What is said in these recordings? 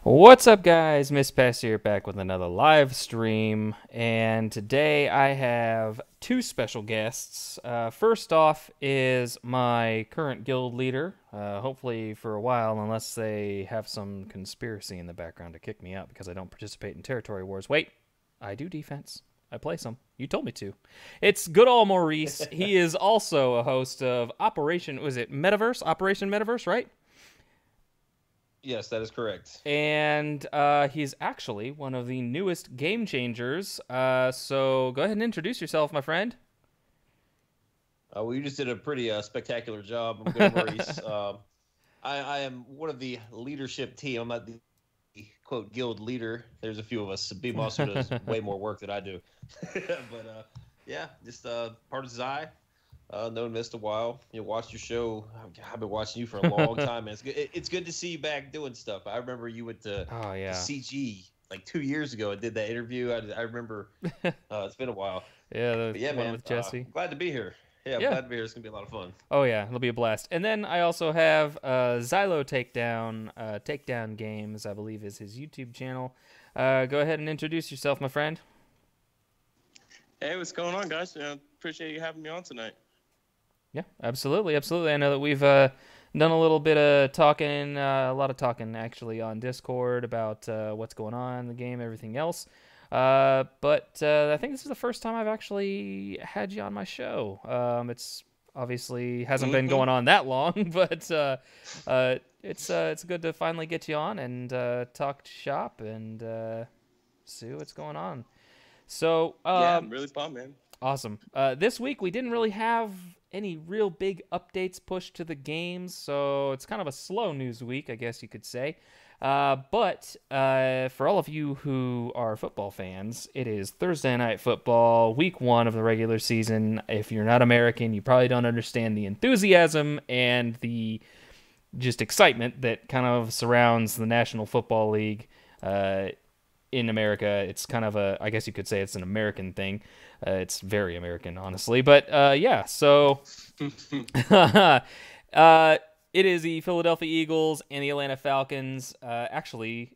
What's up, guys? Miss Pass here, back with another live stream, and today I have two special guests. First off is my current guild leader, hopefully for a while, unless they have some conspiracy in the background to kick me out because I don't participate in territory wars. Wait, I do defense. I play some. You told me to. It's good old Maurice. He is also a host of Operation Metaverse, right? Yes, that is correct. And he's actually one of the newest game changers. So go ahead and introduce yourself, my friend. Well, you just did a pretty spectacular job. I'm good, Maurice. I am one of the leadership team. I'm not the quote guild leader. There's a few of us. B also does way more work than I do. But yeah, just part of Zai. Known missed a while. Watched your show. I've been watching you for a long time, man. It's good to see you back doing stuff. I remember you went to Oh yeah, CG like 2 years ago and did that interview. I remember. It's been a while. yeah, But the yeah, one man. with Jesse. Glad to be here. Yeah, I'm Yeah. glad to be here. It's gonna be a lot of fun. Oh yeah, it'll be a blast. And then I also have Xylo Takedown. Takedown Games, I believe, is his YouTube channel. Go ahead and introduce yourself, my friend. Hey, what's going on, guys? Appreciate you having me on tonight. Yeah, absolutely, absolutely. I know that we've done a little bit of talking, a lot of talking actually on Discord about what's going on in the game, everything else. But I think this is the first time I've actually had you on my show. It's obviously hasn't been going on that long, but it's good to finally get you on and talk shop and see what's going on. So Yeah, I'm really pumped, man. awesome. This week we didn't really have any real big updates pushed to the games, so it's kind of a slow news week, I guess you could say. But for all of you who are football fans, it is Thursday Night Football, week one of the regular season. If you're not American, you probably don't understand the enthusiasm and the just excitement that kind of surrounds the National Football League. In America, it's kind of I guess you could say it's an American thing. It's very American, honestly. But yeah, so it is the Philadelphia Eagles and the Atlanta Falcons. Actually,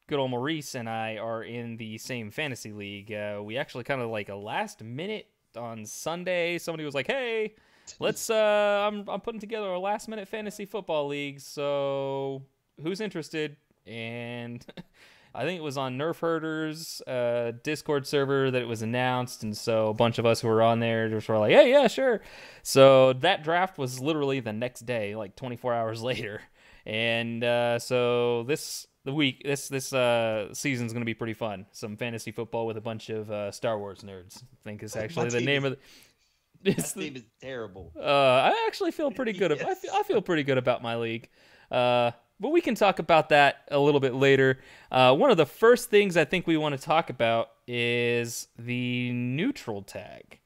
good old Maurice and I are in the same fantasy league. We actually kind of like a last minute on Sunday. Somebody was like, "Hey, let's." I'm putting together a last minute fantasy football league. So who's interested? And I think it was on Nerf Herders Discord server that it was announced, and so a bunch of us who were on there just were like, "Hey, yeah, sure." So that draft was literally the next day, like 24 hours later, and so this season's gonna be pretty fun. Some fantasy football with a bunch of Star Wars nerds. I think is actually the name of the. That team is terrible. I actually feel pretty good. Yes. I feel pretty good about my league. But we can talk about that a little bit later. One of the first things I think we want to talk about is the neutral tag.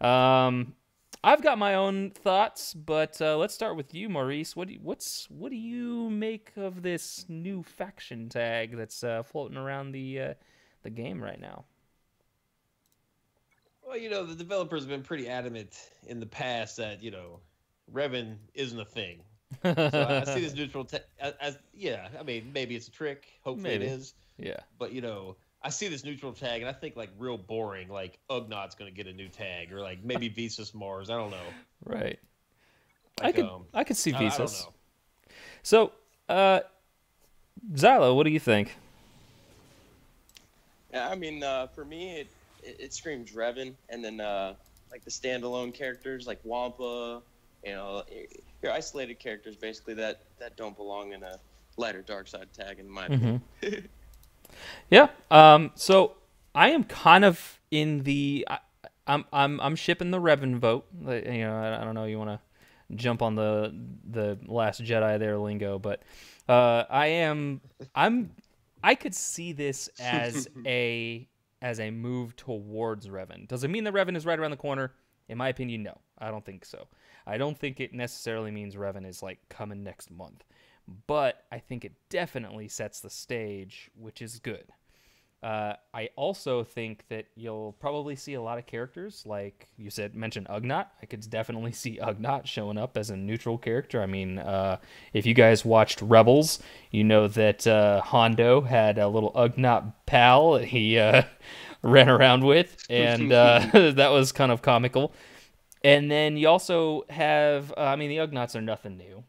I've got my own thoughts, but let's start with you, Maurice. What do you make of this new faction tag that's floating around the game right now? Well, the developers have been pretty adamant in the past that Revan isn't a thing. So I see this neutral tag as yeah. I mean, maybe it's a trick. Hopefully Maybe. it is. Yeah. But I see this neutral tag and I think like real boring. Like Ugnaugh's gonna get a new tag, or like maybe Visas Mars. I don't know. Right. Like I could see I don't Visas. know. So, Zylo, what do you think? Yeah, I mean, for me, it screams Revan, and then like the standalone characters like Wampa, your isolated characters basically that don't belong in a light or dark side tag, in my opinion. Yeah. So I am kind of in the. I'm shipping the Revan vote. I don't know. You want to jump on the Last Jedi there lingo, but I am. I could see this as a move towards Revan. Does it mean that Revan is right around the corner? In my opinion, no. I don't think so. I don't think it necessarily means Revan is like coming next month, but I think it definitely sets the stage, which is good. I also think that you'll probably see a lot of characters, like you mentioned Ugnaught. I could definitely see Ugnaught showing up as a neutral character. I mean, if you guys watched Rebels, you know that Hondo had a little Ugnaught pal that he ran around with, and that was kind of comical. And then you also have, I mean, the Ugnaughts are nothing new.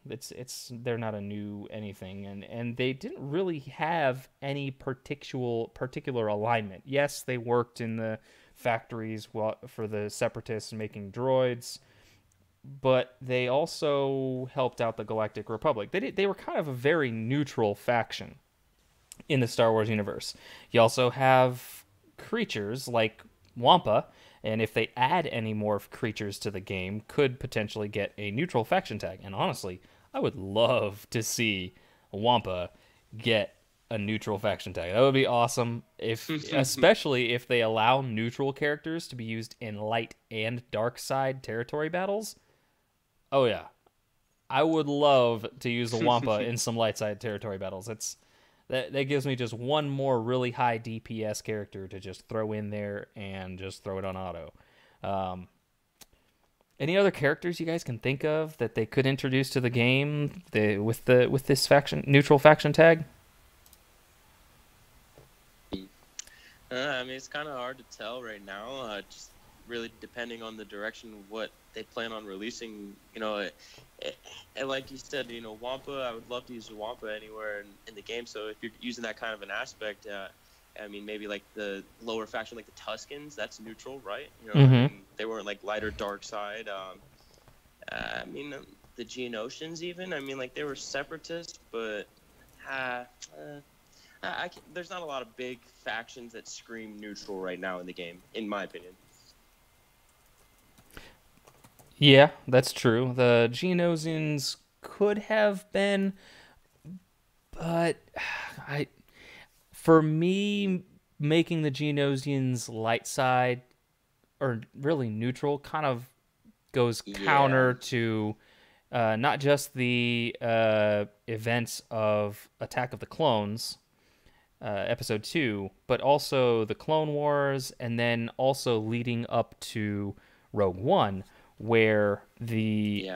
They're not a new anything, and they didn't really have any particular alignment. Yes, they worked in the factories for the Separatists making droids, but they also helped out the Galactic Republic. They were kind of a very neutral faction in the Star Wars universe. You also have creatures like Wampa, and if they add any more creatures to the game, could potentially get a neutral faction tag. And honestly, I would love to see Wampa get a neutral faction tag. That would be awesome, especially if they allow neutral characters to be used in light and dark side territory battles. Oh yeah, I would love to use the Wampa in some light side territory battles. That gives me just one more really high DPS character to just throw in there and just throw it on auto. Any other characters you guys can think of that they could introduce to the game with this neutral faction tag? I mean, it's kind of hard to tell right now. Just really depending on the direction of what they plan on releasing. And like you said, Wampa. I would love to use Wampa anywhere in the game. So if you're using that kind of an aspect, I mean, maybe like the lower faction, like the Tuscans, that's neutral, right? I mean, they weren't like light or dark side. I mean, the Geonosians even. I mean, like they were separatists, but there's not a lot of big factions that scream neutral right now in the game, in my opinion. Yeah, that's true. The Geonosians could have been, but for me, making the Geonosians light side or really neutral kind of goes counter to not just the events of Attack of the Clones, Episode 2, but also the Clone Wars, and then also leading up to Rogue One, where the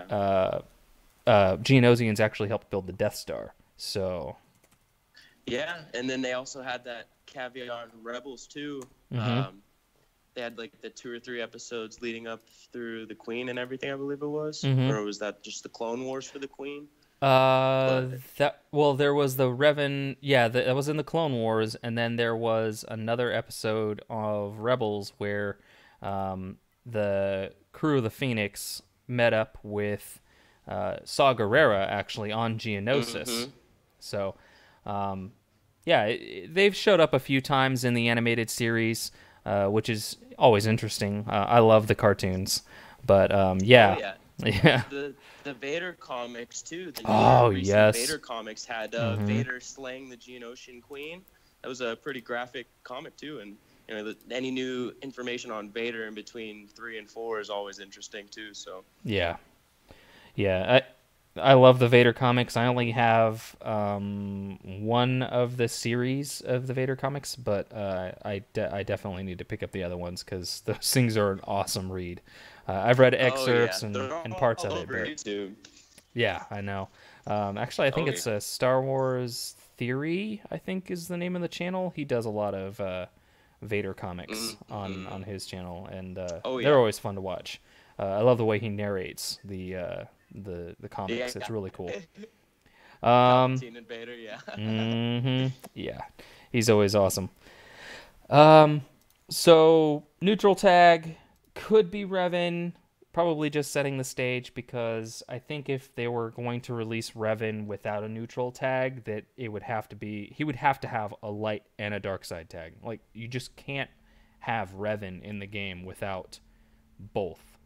Geonosians actually helped build the Death Star. So yeah, and then they also had that caveat on Rebels too. They had like the 2 or 3 episodes leading up through the Queen and everything, I believe it was, or was that just the Clone Wars for the Queen? There was the Revan. Yeah, that was in the Clone Wars, and then there was another episode of Rebels where the crew of the Phoenix met up with Saw Gerrera actually on Geonosis. So, they've showed up a few times in the animated series, which is always interesting. I love the cartoons, but yeah. The Vader comics too. Yes. Vader comics had Vader slaying the Geonosian Queen. That was a pretty graphic comic too, and any new information on Vader in between 3 and 4 is always interesting too. So yeah. I love the Vader comics. I only have one of the series of the Vader comics, but I definitely need to pick up the other ones because those things are an awesome read. I've read excerpts and parts of it. YouTube. Yeah, I know. Actually, I think it's a Star Wars Theory, I think is the name of the channel. He does a lot of Vader comics on his channel, and they're always fun to watch. I love the way he narrates the comics. It's really cool. Palpatine and Vader, yeah. Yeah, he's always awesome. So neutral tag could be Revan, probably just setting the stage, because I think if they were going to release Revan without a neutral tag, that he would have to have a light and a dark side tag. Like, you just can't have Revan in the game without both.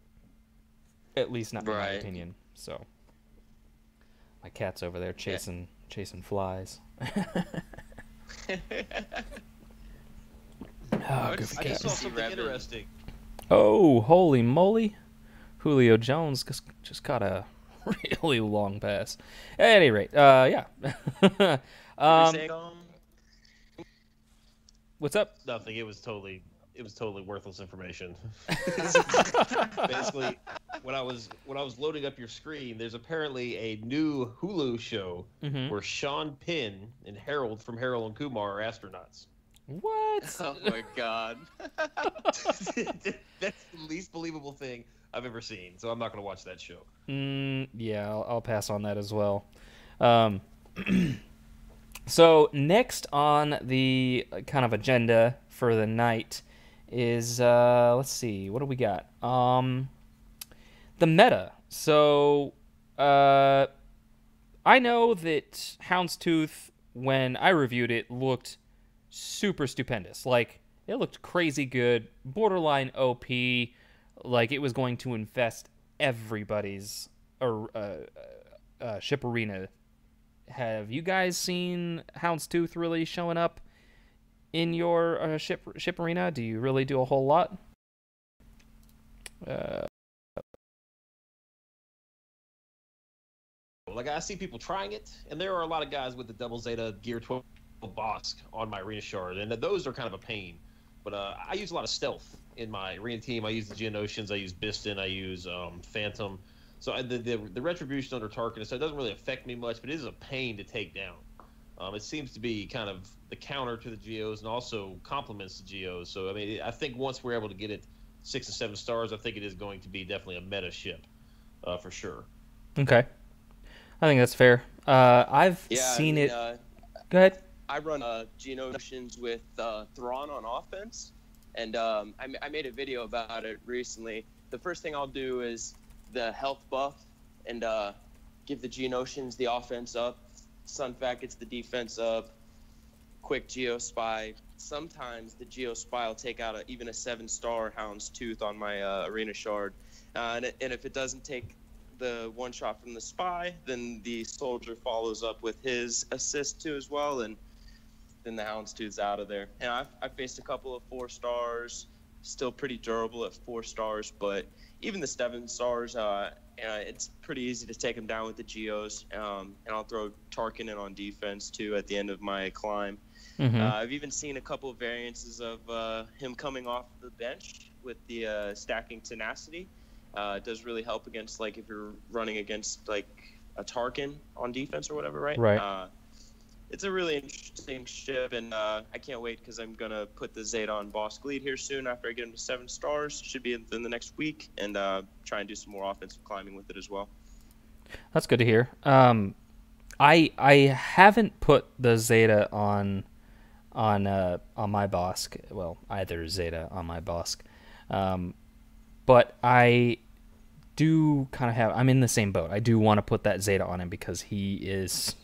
At least not in my opinion. So my cat's over there chasing flies. I just saw something interesting. Oh, holy moly. Julio Jones just got a really long pass. At any rate, yeah. What's up? Nothing. It was totally worthless information. Basically, when I was loading up your screen, there's apparently a new Hulu show where Sean Penn and Harold from Harold and Kumar are astronauts. What? Oh my god. That's the least believable thing I've ever seen, so I'm not going to watch that show. Yeah, I'll pass on that as well. So next on the kind of agenda for the night is let's see, what do we got? The meta. So I know that Houndstooth, when I reviewed it, looked super stupendous. Like, it looked crazy good, borderline OP, like it was going to infest everybody's ship arena. Have you guys seen Houndstooth really showing up in your ship arena? Do you really do a whole lot? Like, I see people trying it, and there are a lot of guys with the double Zeta Gear 12 Bosk on my arena shard, and those are kind of a pain. But I use a lot of stealth in my arena team. I use the Geonosians, I use Biston, I use Phantom. So the Retribution under Tarkin, so it doesn't really affect me much, but it is a pain to take down. It seems to be kind of the counter to the Geos and also complements the Geos. So, I mean, I think once we're able to get it 6 to 7 stars, I think it is going to be definitely a meta ship for sure. Okay. I think that's fair. I've seen it. Go ahead. I run Geonosians with Thrawn on offense, and I made a video about it recently. The first thing I'll do is the health buff and give the Geonosians the offense up. Sunfat gets the defense up. Quick Geospy. Sometimes the Geospy will take out even a 7-star Houndstooth on my arena shard, and if it doesn't take the one shot from the spy, then the soldier follows up with his assist too as well, and then the Houndstooth's out of there. And I've faced a couple of 4 stars, still pretty durable at 4 stars, but even the 7 stars, it's pretty easy to take them down with the Geos. And I'll throw Tarkin in on defense too at the end of my climb. I've even seen a couple of variances of him coming off the bench with the stacking tenacity. It does really help against, like, if you're running against, like, a Tarkin on defense or whatever, right? Right. It's a really interesting ship, and I can't wait because I'm going to put the Zeta on Bosk lead here soon after I get him to 7 stars. Should be in the next week, and try and do some more offensive climbing with it as well. That's good to hear. I haven't put the Zeta on my Bosk. Well, either Zeta on my Bosk. But I do kind of I'm in the same boat. I do want to put that Zeta on him because he's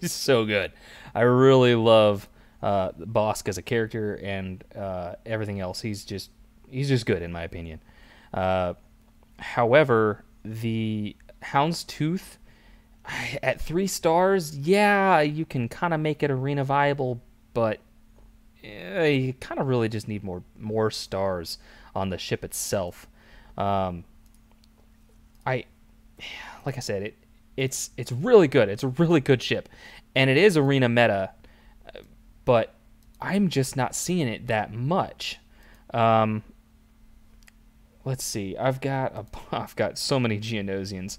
so good. I really love Bosk as a character and everything else. He's just good in my opinion. However, the Houndstooth at 3 stars, yeah, you can kind of make it arena viable, but you kind of really just need more stars on the ship itself. Like I said, it's really good. It's a really good ship, and it is arena meta, but I'm just not seeing it that much. Let's see. I've got so many Geonosians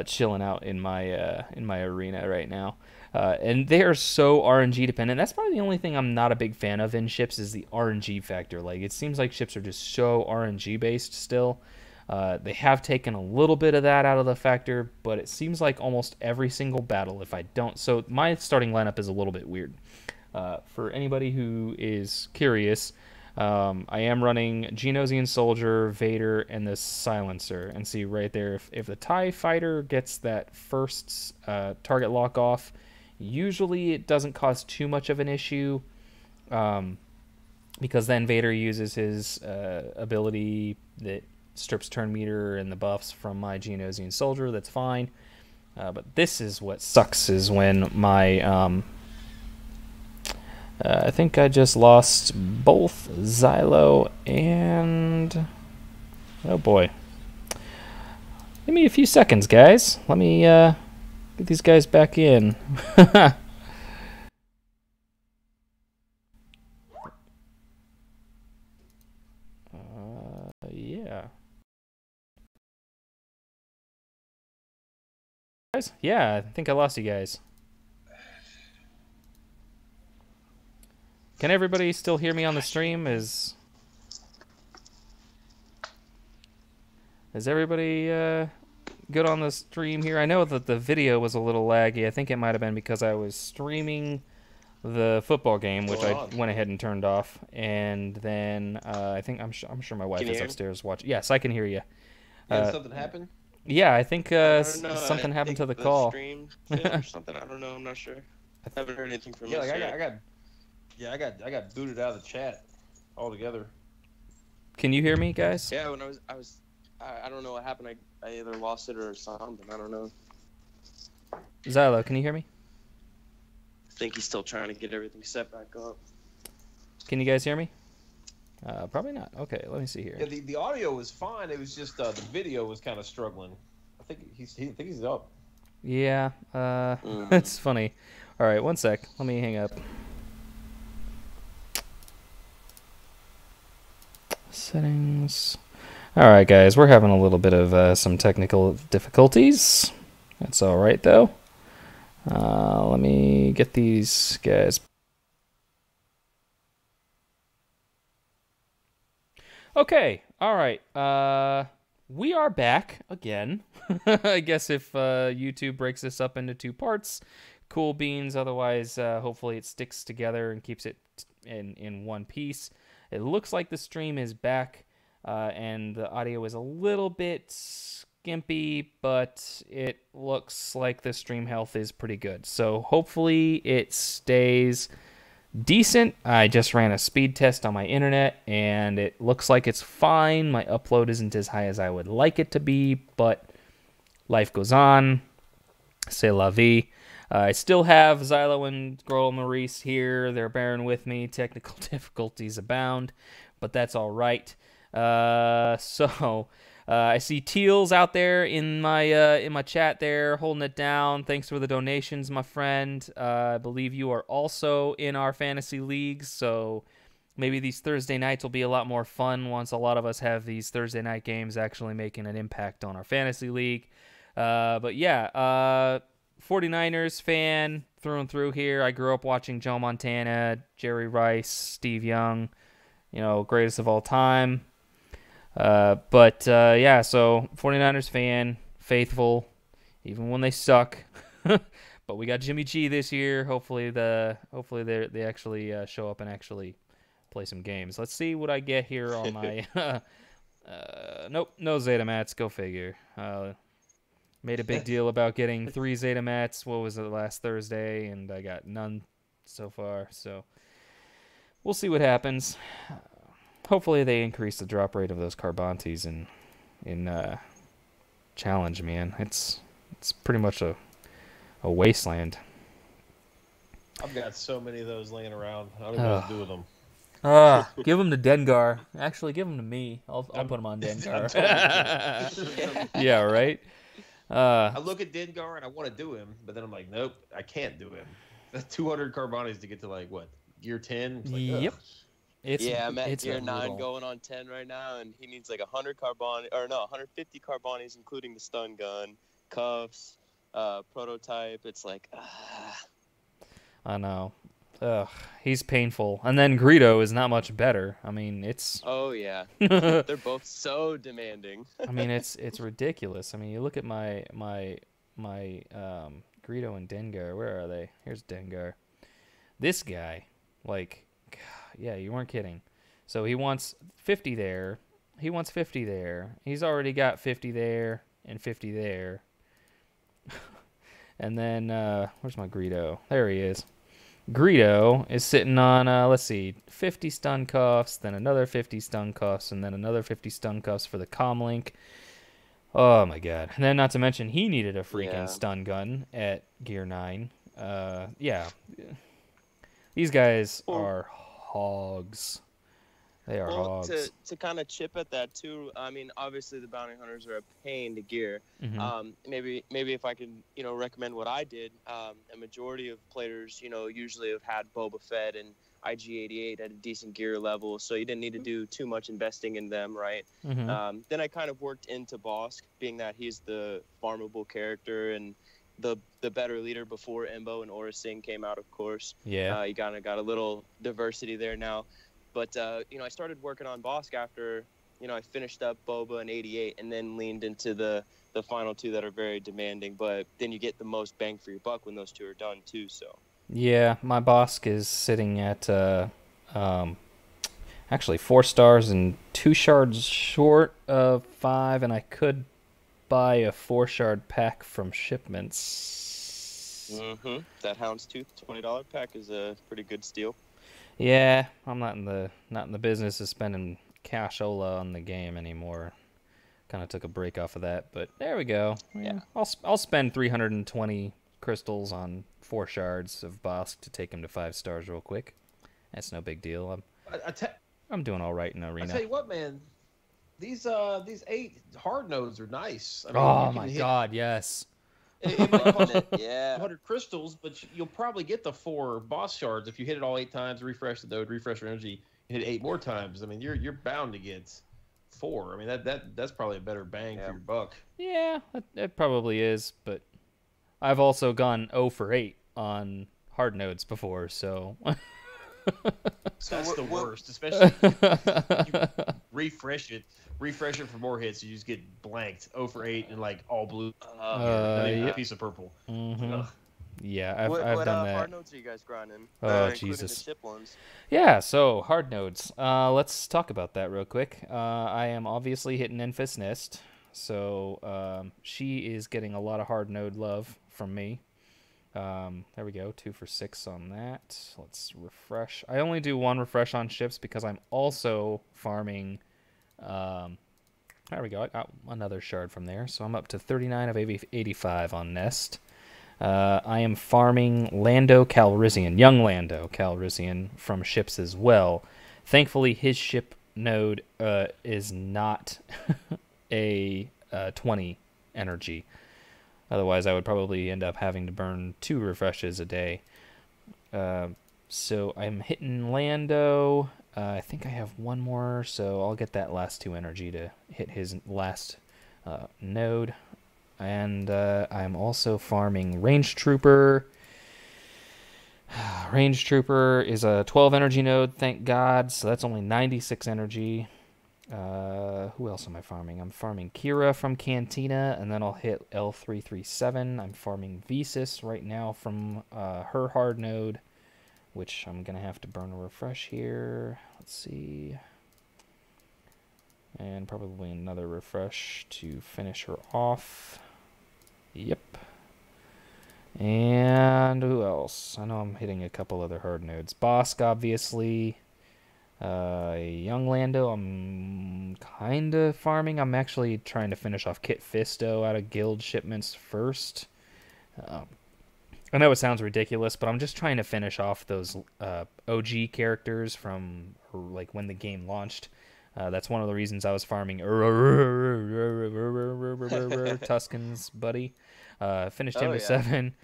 chilling out in my arena right now, and they are so RNG dependent. That's probably the only thing I'm not a big fan of in ships is the RNG factor. Like, it seems like ships are just so RNG based still. They have taken a little bit of that out of the factor, but it seems like almost every single battle, if I don't... So my starting lineup is a little bit weird. For anybody who is curious, I am running Geonosian Soldier, Vader, and the Silencer. And see right there, if the TIE Fighter gets that first target lock off, usually it doesn't cause too much of an issue, because then Vader uses his ability that strips turn meter and the buffs from my Geonosian Soldier. That's fine. But this is what sucks, is when my I think I just lost both Xylo and... Oh boy. Give me a few seconds, guys. Let me get these guys back in. Yeah, I think I lost you guys. Can everybody still hear me on the stream? Is everybody good on the stream here? I know that the video was a little laggy. I think it might have been because I was streaming the football game, which I went ahead and turned off, and then I think I'm sure my wife is upstairs watching. Yes, I can hear you. Yeah, something happened? Yeah, I think something happened to the call. Stream or something. I don't know. I'm not sure. I haven't heard anything from you. I got booted out of the chat altogether. Can you hear me, guys? Yeah, when I don't know what happened. I either lost it or something. I don't know. Zylo, can you hear me? I think he's still trying to get everything set back up. Can you guys hear me? Probably not. Okay, let me see here. Yeah, the audio was fine. It was just the video was kind of struggling. I think he's up. Yeah, it's funny. All right, one sec. Let me hang up. Settings. All right, guys, we're having a little bit of some technical difficulties. That's all right, though. Let me get these guys. Okay, all right. We are back again. I guess if YouTube breaks this up into 2 parts, cool beans. Otherwise, hopefully it sticks together and keeps it in one piece. It looks like the stream is back, and the audio is a little bit skimpy, but it looks like the stream health is pretty good. So hopefully it stays decent. I just ran a speed test on my internet, and it looks like it's fine. My upload isn't as high as I would like it to be, but life goes on. C'est la vie. I still have Zylo and girl Maurice here. They're bearing with me. Technical difficulties abound, but that's all right. I see Teals out there in my chat there, holding it down. Thanks for the donations, my friend. I believe you are also in our fantasy leagues, so maybe these Thursday nights will be a lot more fun once a lot of us have these Thursday night games actually making an impact on our fantasy league. But yeah, 49ers fan through and through here. I grew up watching Joe Montana, Jerry Rice, Steve Young, greatest of all time. Yeah, so 49ers fan, faithful, even when they suck. But we got Jimmy G this year. Hopefully they actually show up and actually play some games. Let's see what I get here on my nope, no Zeta Mats, go figure. Made a big deal about getting 3 Zeta Mats, what was it, last Thursday, and I got none so far, so we'll see what happens. Hopefully they increase the drop rate of those Carbantes in Challenge, man. It's pretty much a wasteland. I've got so many of those laying around. I don't know what to do with them. Give them to Dengar. Actually, give them to me. I'll put them on Dengar. Yeah, right? I look at Dengar and I want to do him, but then I'm like, nope, I can't do him. That's 200 Carbonis to get to gear 10? Yep. I'm at gear 9 going on 10 right now, and he needs 150 Carbonis, including the stun gun, cuffs, prototype. It's I know. Ugh, he's painful. And then Greedo is not much better. I mean, it's... Oh, yeah. They're both so demanding. I mean, it's ridiculous. I mean, you look at my Greedo and Dengar. Where are they? Here's Dengar. This guy, yeah, you weren't kidding. So he wants 50 there. He wants 50 there. He's already got 50 there and 50 there. And then, where's my Greedo? There he is. Greedo is sitting on, let's see, 50 stun cuffs, then another 50 stun cuffs, and then another 50 stun cuffs for the comlink. Oh, my God. And then, not to mention, he needed a freaking stun gun at Gear 9. Yeah. These guys are hogs. They are hogs. To kind of chip at that, too, I mean, obviously the bounty hunters are a pain to gear. Mm-hmm. Maybe if I can, recommend what I did, a majority of players, usually have had Boba Fett and IG-88 at a decent gear level, so you didn't need to do too much investing in them, right? Mm-hmm. Then I kind of worked into Bosk, being that he's the farmable character, and the better leader before Embo and Aura Singh came out, of course. Yeah. You kind of got a little diversity there now. But, I started working on Bosk after, I finished up Boba and 88 and then leaned into the final two that are very demanding. But then you get the most bang for your buck when those two are done, too. So Yeah, my Bosk is sitting at actually 4 stars and 2 shards short of 5, and I could buy a 4-shard pack from shipments. That Houndstooth $20 pack is a pretty good steal. Yeah, I'm not in the business of spending cashola on the game anymore. Kind of took a break off of that, but there we go. Yeah. I'll spend 320 crystals on 4 shards of Bosk to take him to 5 stars real quick. That's no big deal. I'm doing all right in arena. I tell you what, man, these 8 hard nodes are nice. I mean, oh my god, yes. It might cost Yeah. 100 crystals, but you'll probably get the 4 boss shards if you hit it all 8 times. Refresh the node, refresh your energy, hit it 8 more times. I mean, you're bound to get 4. I mean, that's probably a better bang for your buck. Yeah, it probably is, but I've also gone 0 for 8 on hard nodes before, so. That's the worst, especially if you refresh it for more hits, you just get blanked 0 for 8 and like all blue, not even a piece of purple. Mm-hmm. Yeah, I've what done that. hard nodes are you guys grinding? Oh, Jesus. The chip ones. Yeah, so hard nodes. Let's talk about that real quick. I am obviously hitting Enfys Nest, so she is getting a lot of hard node love from me. There we go, 2 for 6 on that. Let's refresh. I only do 1 refresh on ships because I'm also farming. There we go. I got another shard from there, so I'm up to 39 of 85 on Nest. I am farming Lando Calrissian, young Lando Calrissian from ships as well. Thankfully, his ship node is not a 20 energy. Otherwise, I would probably end up having to burn 2 refreshes a day. So I'm hitting Lando. I think I have 1 more, so I'll get that last 2 energy to hit his last node. And I'm also farming Range Trooper. Range Trooper is a 12 energy node, thank God, so that's only 96 energy. Who else am I farming? I'm farming Kira from Cantina, and then I'll hit L337. I'm farming Vesus right now from her hard node, which I'm going to have to burn a refresh here. Let's see. And probably another refresh to finish her off. Yep. And who else? I know I'm hitting a couple other hard nodes. Bosk, obviously. Young Lando, I'm kind of farming. I'm actually trying to finish off Kit Fisto out of guild shipments first. I know it sounds ridiculous, but I'm just trying to finish off those OG characters from like when the game launched. That's one of the reasons I was farming Tuscan's buddy. Finished him to 7.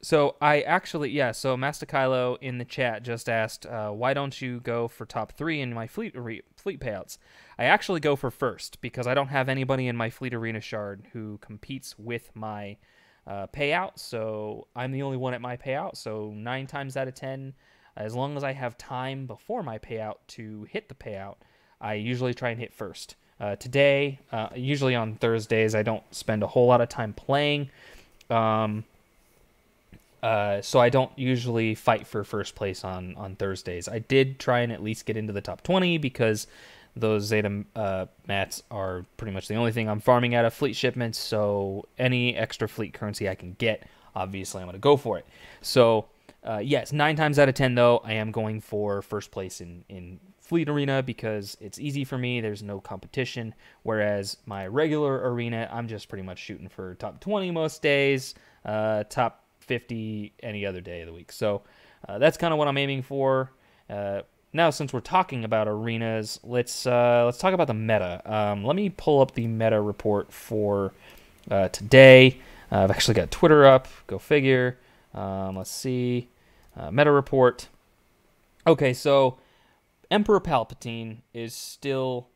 So I actually, so Master Kylo in the chat just asked, why don't you go for top 3 in my fleet payouts? I actually go for first because I don't have anybody in my fleet arena shard who competes with my payout. So I'm the only one at my payout. So 9 times out of 10, as long as I have time before my payout to hit the payout, I usually try and hit first. Today, usually on Thursdays, I don't spend a whole lot of time playing. So I don't usually fight for first place on Thursdays. I did try and at least get into the top 20 because those Zeta mats are pretty much the only thing I'm farming out of fleet shipments. So any extra fleet currency I can get, obviously I'm going to go for it. So yes, 9 times out of 10 though, I am going for first place in fleet arena because it's easy for me. There's no competition. Whereas my regular arena, I'm just pretty much shooting for top 20 most days, top 50 any other day of the week. So that's kind of what I'm aiming for. Now, since we're talking about arenas, let's talk about the meta. Let me pull up the meta report for today. I've actually got Twitter up. Go figure. Let's see. Meta report. Okay, so Emperor Palpatine is still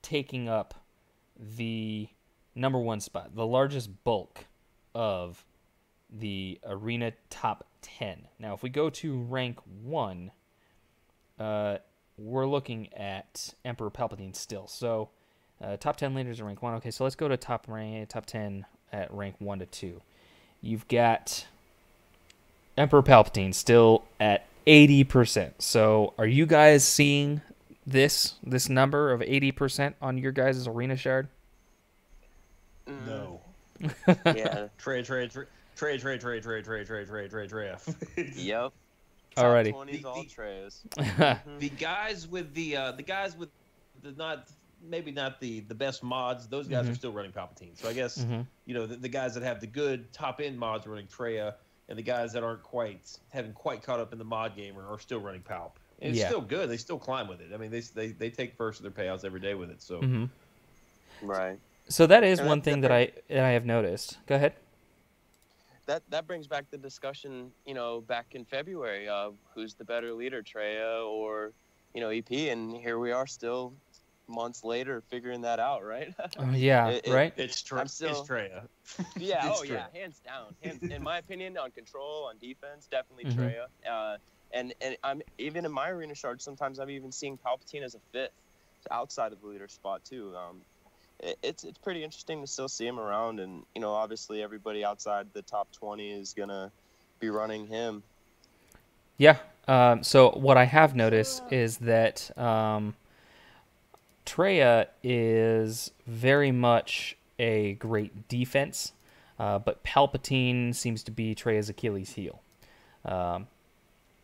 taking up the number one spot, the largest bulk of the arena top 10. Now, if we go to rank 1, we're looking at Emperor Palpatine still. So, top 10 leaders in rank 1. Okay, so let's go to top 10 at rank 1 to 2. You've got Emperor Palpatine still at 80%. So, are you guys seeing this number of 80% on your guys' arena shard? No. Yeah. Trey. Yep. Alrighty. Top 20s all trays. The guys with the not the best mods, those guys are still running Palpatine. So I guess the guys that have the good top end mods running Traya, and the guys that haven't quite caught up in the mod game are still running Palp. And it's still good. They still climb with it. I mean, they take first of their payouts every day with it. So Right. So that is one thing that I have noticed. Go ahead. That brings back the discussion, back in February of who's the better leader, Traya or, EP, and here we are still months later figuring that out, right? Right? It's Traya. Yeah, yeah, hands down. In my opinion, on control, on defense, definitely Traya. And I'm even in my arena shard, sometimes I'm even seeing Palpatine as a fifth outside of the leader spot too. It's pretty interesting to still see him around, and obviously everybody outside the top 20 is gonna be running him. Yeah. So what I have noticed is that Traya is very much a great defense, but Palpatine seems to be Traya's Achilles heel.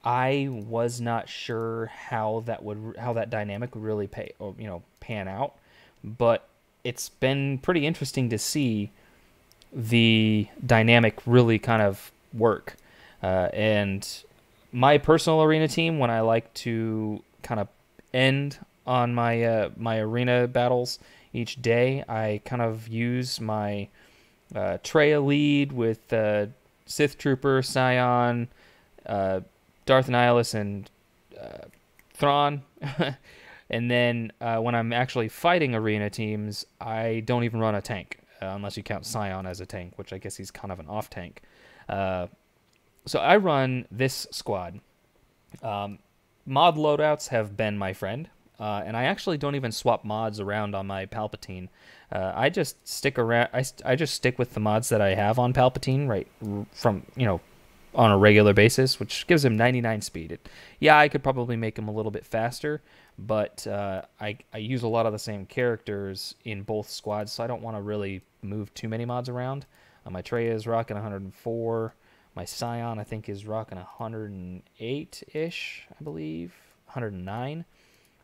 I was not sure how that dynamic would really pan out, but it's been pretty interesting to see the dynamic really kind of work. And my personal arena team, when I like to kind of end on my my arena battles each day, I kind of use my Traya lead with Sith Trooper, Scion, Darth Nihilus, and Thrawn. And then when I'm actually fighting arena teams, I don't even run a tank, unless you count Scion as a tank, which I guess he's kind of an off-tank. So I run this squad. Mod loadouts have been my friend, and I actually don't even swap mods around on my Palpatine. I just stick around. I just stick with the mods that I have on Palpatine, right from on a regular basis, which gives him 99 speed. I could probably make him a little bit faster, but I use a lot of the same characters in both squads, so I don't want to really move too many mods around. My Traya is rocking 104. My Scion, I think, is rocking 108-ish, I believe. 109.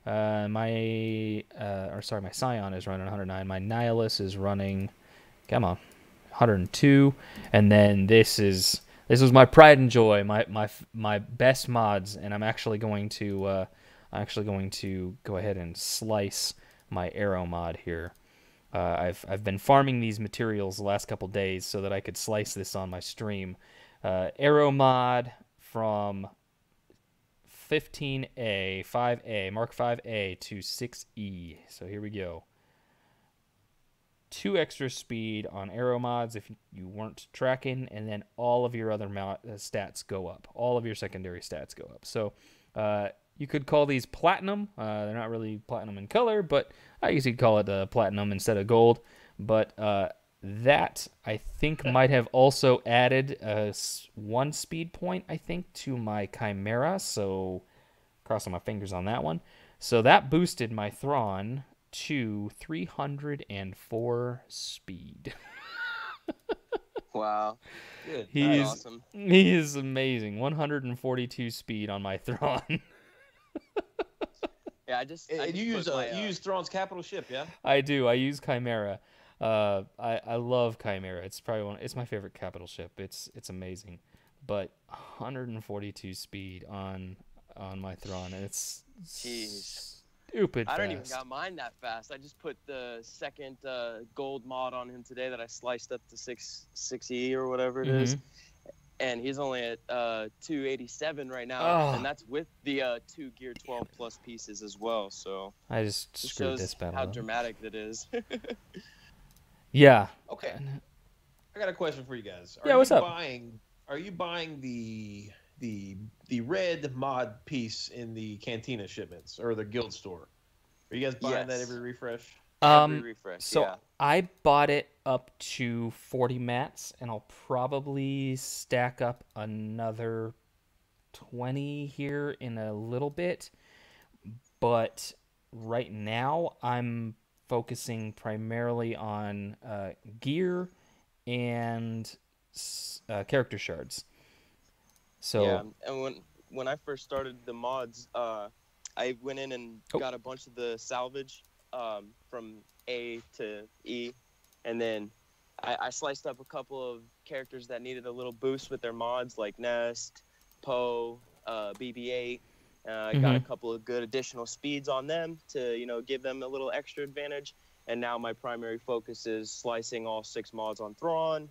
My Scion is running 109. My Nihilus is running, 102. And then this was my pride and joy, my best mods, and I'm actually going to go ahead and slice my arrow mod here. I've been farming these materials the last couple days so that I could slice this on my stream. Arrow mod from 15A, 5A, Mark 5A to 6E. So here we go. 2 extra speed on arrow mods if you weren't tracking, and then all of your other stats go up. All of your secondary stats go up. So you could call these platinum. They're not really platinum in color, but I guess you could call it platinum instead of gold. But that, I think, might have also added 1 speed point, I think, to my Chimera. So crossing my fingers on that one. So that boosted my Thrawn to 304 speed. Wow. Good. That's awesome. He is amazing. 142 speed on my Thrawn. Yeah, I just you use Thrawn's capital ship, yeah? I do. I use Chimera. I love Chimera. It's my favorite capital ship. It's amazing. But 142 speed on my Thrawn. It's stupid fast. I don't even got mine that fast. I just put the second gold mod on him today that I sliced up to 6E or whatever it is. And he's only at 287 right now, and that's with the 2 Gear 12 plus pieces as well. So I just screwed this battle how up. dramatic that is. Yeah. Okay, I got a question for you guys. Yeah, what's up? Are you buying the the red mod piece in the Cantina shipments or the guild store? Are you guys buying that every Yes. refresh? Every refresh, So yeah. I bought it up to 40 mats, and I'll probably stack up another 20 here in a little bit. But right now, I'm focusing primarily on gear and character shards. Yeah, So, and when I first started the mods, I went in and oh, got a bunch of the salvage from A to E, and then I sliced up a couple of characters that needed a little boost with their mods, like Nest, Poe, BB-8. I got a mm-hmm. couple of good additional speeds on them to give them a little extra advantage. And now my primary focus is slicing all 6 mods on Thrawn.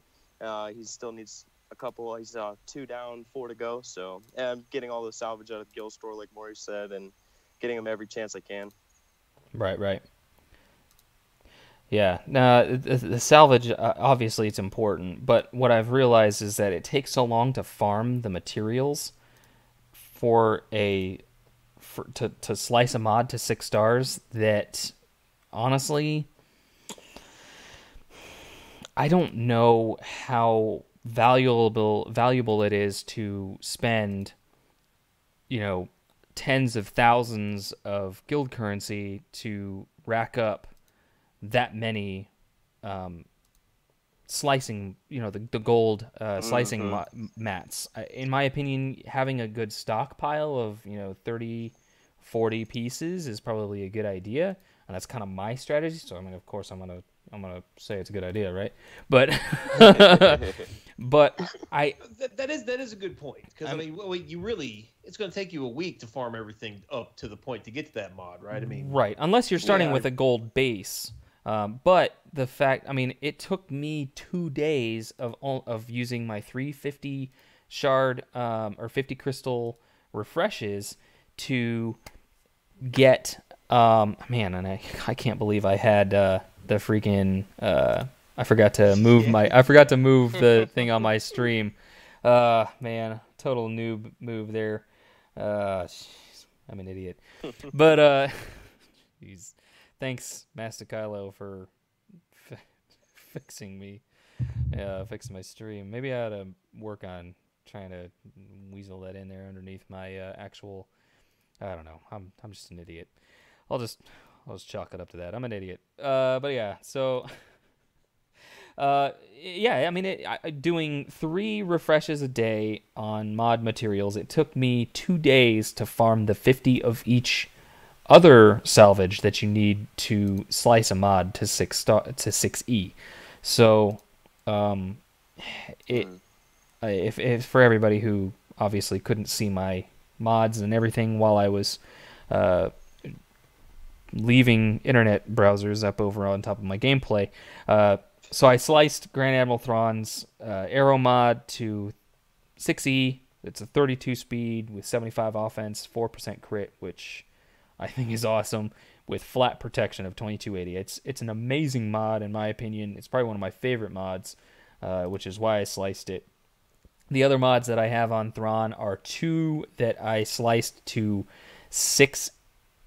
He still needs a couple. He's 2 down, 4 to go. So I'm getting all the salvage out of the guild store, like Maurice said, and getting them every chance I can. Right. Yeah, no, the salvage, obviously it's important, but what I've realized is that it takes so long to farm the materials for to slice a mod to 6 stars that honestly, I don't know how valuable it is to spend, you know, tens of thousands of guild currency to rack up that many slicing, the gold slicing Mm-hmm. mats. In my opinion, having a good stockpile of 30, 40 pieces is probably a good idea, and that's kind of my strategy. So I mean, of course, I'm gonna say it's a good idea, right? But but I That is a good point because I I'm mean, well, you really it's going to take you a week to farm everything up to the point to get to that mod, right? I mean, right, unless you're starting Yeah. with a gold base. But the fact, I mean, it took me 2 days of using my 350 shard or 50 crystal refreshes to get man, and I can't believe I had the freaking I forgot to move the thing on my stream. Man, total noob move there. Jeez, I'm an idiot. But jeez. Thanks, Master Kylo, for fixing me, fixing my stream. Maybe I ought to work on trying to weasel that in there underneath my actual. I don't know. I'm just an idiot. I'll just chalk it up to that. I'm an idiot. But yeah. So yeah. I mean, doing 3 refreshes a day on mod materials. It took me 2 days to farm the 50 of each other salvage that you need to slice a mod to 6E. So, it Mm. if for everybody who obviously couldn't see my mods and everything while I was uh, leaving internet browsers up over on top of my gameplay. So I sliced Grand Admiral Thrawn's arrow mod to 6E. It's a 32 speed with 75 offense, 4% crit, which I think is awesome, with flat protection of 2280. It's an amazing mod in my opinion. It's probably one of my favorite mods, which is why I sliced it. The other mods that I have on Thrawn are 2 that I sliced to 6,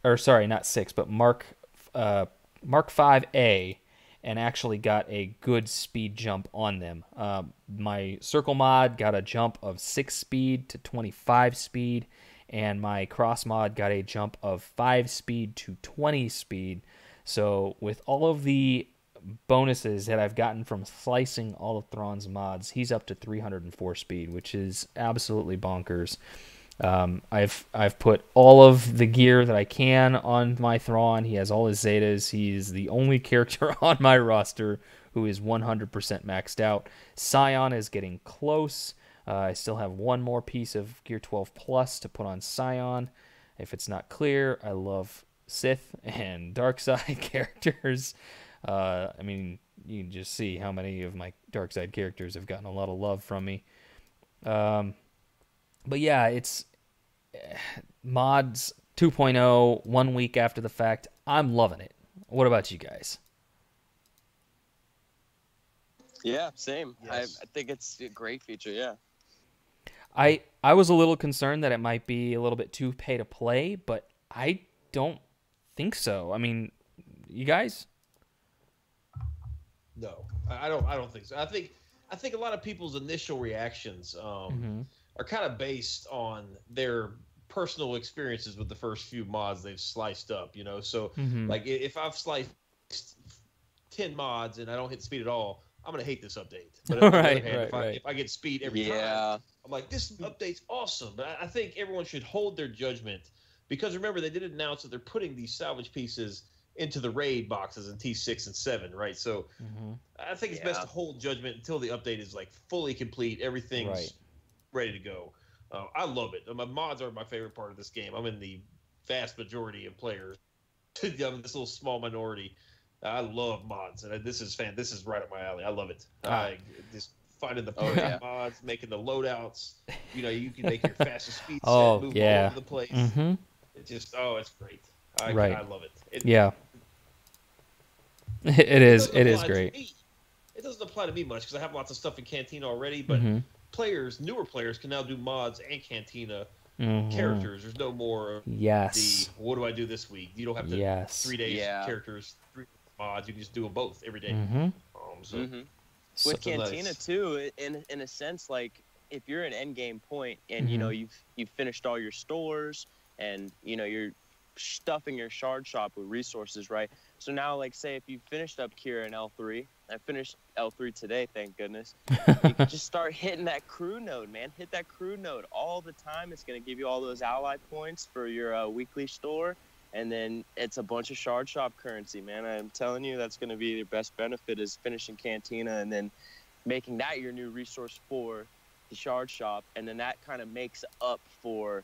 or sorry, not 6, but Mark 5A, and actually got a good speed jump on them. My Circle mod got a jump of 6 speed to 25 speed, and my Cross mod got a jump of 5 speed to 20 speed. So with all of the bonuses that I've gotten from slicing all of Thrawn's mods, he's up to 304 speed, which is absolutely bonkers. I've put all of the gear that I can on my Thrawn. He has all his Zetas. He's the only character on my roster who is 100% maxed out. Scion is getting close. I still have one more piece of Gear 12 Plus to put on Scion. If it's not clear, I love Sith and Dark Side characters. I mean, you can just see how many of my Dark Side characters have gotten a lot of love from me. But yeah, it's mods 2.0, 1 week after the fact. I'm loving it. What about you guys? Yeah, same. Yes. I think it's a great feature. Yeah. I was a little concerned that it might be a little bit too pay to play, but I don't think so. I mean, you guys? No, I don't think so. I think a lot of people's initial reactions Mm-hmm. are kind of based on their personal experiences with the first few mods they've sliced up. So Mm-hmm. like if I've sliced 10 mods and I don't hit speed at all, I'm gonna hate this update. But on the other Right, hand, right, right. if I get speed every time, Yeah. I'm like, this update's awesome. But I think everyone should hold their judgment because remember they did announce that they're putting these salvage pieces into the raid boxes in T6 and 7, right? So Mm-hmm. I think it's best to hold judgment until the update is like fully complete. Everything's Right. ready to go. I love it. My mods are my favorite part of this game. I'm in the vast majority of players. I'm in this little small minority. I love mods, and this is This is right up my alley. I love it. I just finding the perfect mods, making the loadouts. You can make your fastest speed set, Oh, move yeah. all over the place. Mm-hmm. It's great. I love it. Yeah. It is. doesn't It is apply to great. me. It doesn't apply to me much because I have lots of stuff in Cantina already. But Mm-hmm. newer players, can now do mods and Cantina Mm-hmm. characters. There's no more Yes. what do I do this week? You don't have to Yes. 3 days Yeah. characters, 3 mods. You can just do them both every day. Mm-hmm. So So, With Cantina nice. too, in a sense, like if you're an end game point and Mhm. you've finished all your stores and you're stuffing your shard shop with resources, right? So now, like, say if you finished up Kira in L3, I finished L3 today, thank goodness. You can just start hitting that crew node, man. Hit that crew node all the time. It's gonna give you all those ally points for your weekly store, and then it's a bunch of shard shop currency, man. I'm telling you, that's gonna be your best benefit is finishing Cantina and then making that your new resource for the shard shop, and then that kind of makes up for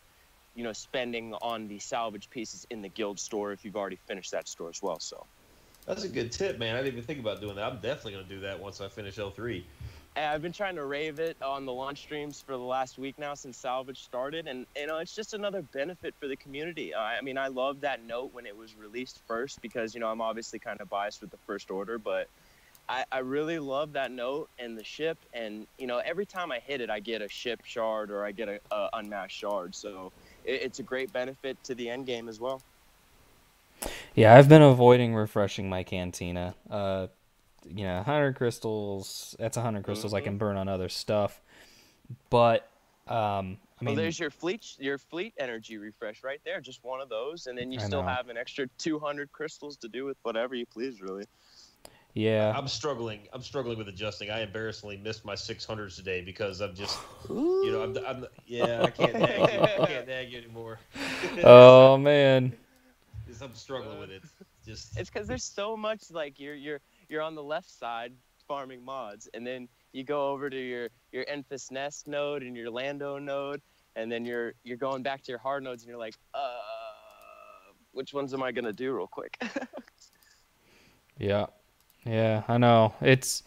spending on the salvage pieces in the guild store if you've already finished that store as well. So that's a good tip, man. I didn't even think about doing that. I'm definitely going to do that once I finish L3. I've been trying to rave it on the launch streams for the last week now since salvage started, and it's just another benefit for the community. I mean, I love that note when it was released first because I'm obviously kind of biased with the first order, but I really love that note and the ship, and every time I hit it, I get a ship shard or I get a unmasked shard. So it's a great benefit to the end game as well. Yeah, I've been avoiding refreshing my Cantina. 100 crystals. That's 100 crystals I can burn on other stuff. But I mean, well, there's your fleet energy refresh right there. Just one of those, and then you still have an extra 200 crystals to do with whatever you please, really. Yeah. I'm struggling with adjusting. I embarrassingly missed my 600s today because I'm just, I can't nag you. I can't nag you anymore. Oh man. I'm struggling with it. Just it's because there's so much like you're on the left side farming mods, and then you go over to your Enfys Nest node and your Lando node, and then you're going back to your hard nodes, and you're like, which ones am I gonna do real quick? Yeah, I know. It's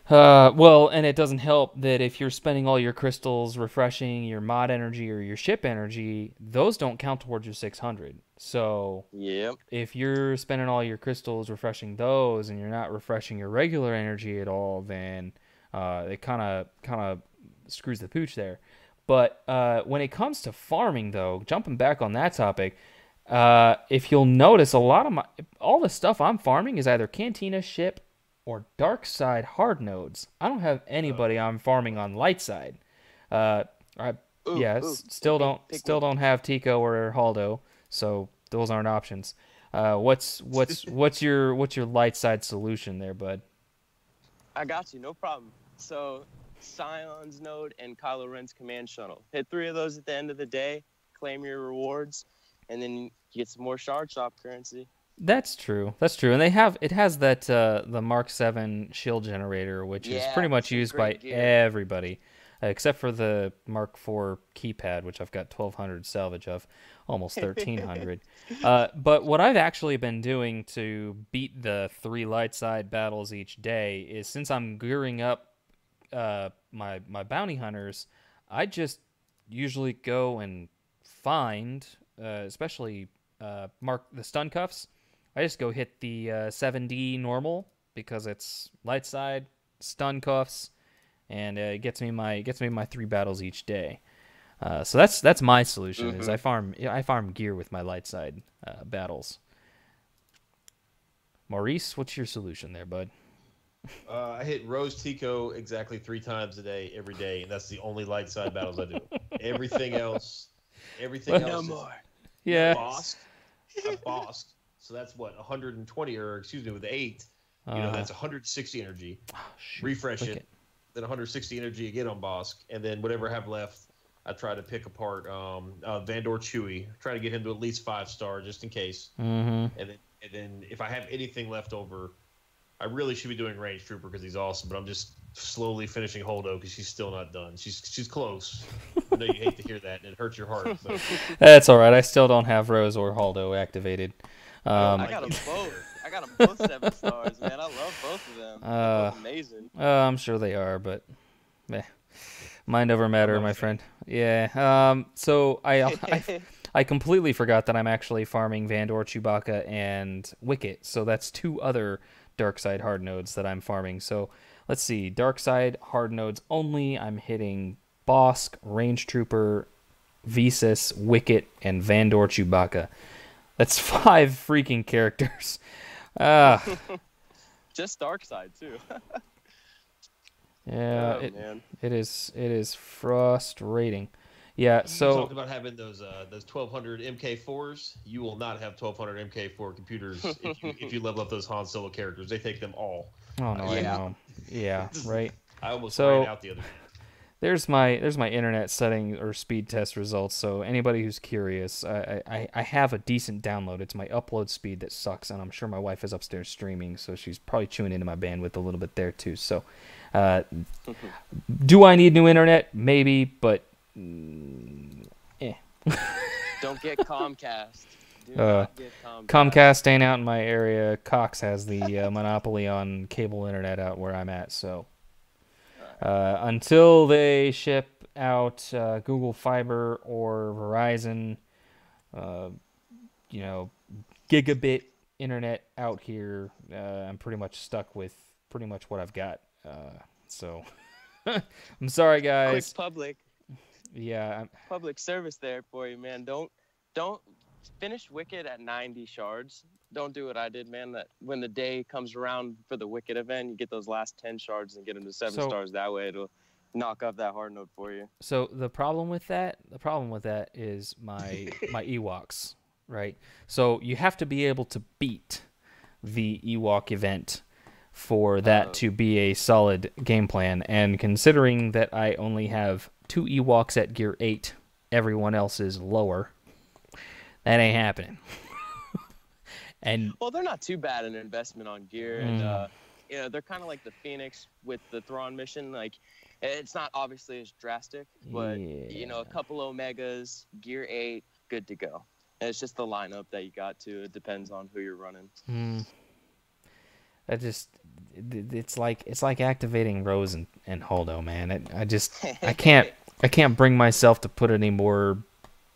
well, and it doesn't help that if you're spending all your crystals refreshing your mod energy or your ship energy, those don't count towards your 600. So yep. If you're spending all your crystals refreshing those and you're not refreshing your regular energy at all, then it kind of screws the pooch there. But when it comes to farming, though, jumping back on that topic, if you'll notice, all the stuff I'm farming is either Cantina, ship, or dark side hard nodes. I don't have anybody I'm farming on light side. Still don't have Tico or Haldo, so those aren't options. What's your light side solution there, bud? I got you, no problem. So Scion's node and Kylo Ren's command shuttle. Hit 3 of those at the end of the day, claim your rewards, and then you get some more shard shop currency. That's true, and it has that the Mark 7 shield generator, which is pretty much used by everybody, except for the Mark 4 keypad, which I've got 1,200 salvage of, almost 1,300. But what I've actually been doing to beat the 3 light side battles each day is, since I'm gearing up my bounty hunters, I just usually go and find, especially Mark the stun cuffs. I just go hit the 7D normal because it's light side, stun cuffs, and it gets me my 3 battles each day. So that's my solution. Is I farm gear with my light side battles. Maurice, what's your solution there, bud? I hit Rose Tico exactly 3 times a day, every day, and that's the only light side battles I do. Everything else No more. Yeah. I'm bossed. So that's what 120, or excuse me, with 8. That's 160 energy. Oh, shoot. Refresh it, then 160 energy again on Bosk, and then whatever I have left, I try to pick apart Vandor Chewy. Try to get him to at least 5-star just in case. Mm-hmm. And then if I have anything left over, I really should be doing Range Trooper because he's awesome. But I'm just slowly finishing Holdo because she's still not done. She's close. I know you hate to hear that, and it hurts your heart. But That's all right. I still don't have Rose or Haldo activated. I got them both. I got them both 7 stars, man. I love both of them. They're both amazing. I'm sure they are, but mind over matter, my friend. Yeah. So I completely forgot that I'm actually farming Vandor, Chewbacca, and Wicket. So that's 2 other dark side hard nodes that I'm farming. So let's see. Dark side hard nodes only. I'm hitting Bosk, Range Trooper, Visas, Wicket, and Vandor Chewbacca. That's 5 freaking characters. Just dark side too. Yeah, it is frustrating. Yeah, so you talked about having those 1200 MK4s. You will not have 1200 MK4 computers if you level up those Han Solo characters. They take them all. Oh no, I know. Yeah, right. I almost ran out the other day. There's my internet setting or speed test results. So anybody who's curious, I have a decent download. It's my upload speed that sucks, and I'm sure my wife is upstairs streaming, so she's probably chewing into my bandwidth a little bit there too. So, do I need new internet? Maybe, but Don't get Comcast. Do not get Comcast. Comcast ain't out in my area. Cox has the monopoly on cable internet out where I'm at. So until they ship out Google Fiber or Verizon, gigabit internet out here, I'm pretty much stuck with pretty much what I've got. So I'm sorry, guys. Quick public. Yeah. Public service there for you, man. Don't finish Wicked at 90 shards. Don't do what I did, man. That when the day comes around for the Wicked event, you get those last 10 shards and get them to 7 stars. That way, it'll knock off that hard node for you. So the problem with that is my Ewoks, right? So you have to be able to beat the Ewok event for that to be a solid game plan. And considering that I only have 2 Ewoks at gear 8, everyone else is lower, that ain't happening. And well, they're not too bad an investment on gear, and they're kind of like the Phoenix with the Thrawn mission. Like, it's not obviously as drastic, but a couple Omegas, gear 8, good to go. And it's just the lineup that you got to. It depends on who you're running. It's like activating Rose and Holdo, man. I can't bring myself to put any more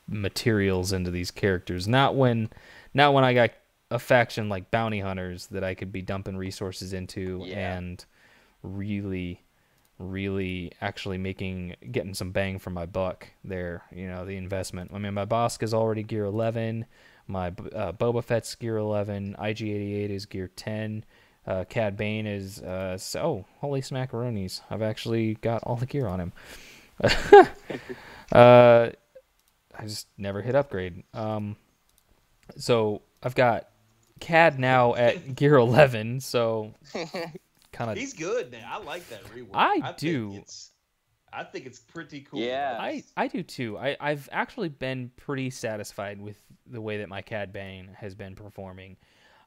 materials into these characters. Not when I got a faction like Bounty Hunters that I could be dumping resources into and really actually getting some bang for my buck there. The investment. I mean, my Bosk is already gear 11. My Boba Fett's gear 11. IG-88 is gear 10. Cad Bane is holy smackaroonies. I've actually got all the gear on him. I just never hit upgrade. So I've got Cad now at gear 11, so kind of he's good, man. I like that rework. I do. I think it's pretty cool. Yeah, I do too. I've actually been pretty satisfied with the way that my Cad Bane has been performing.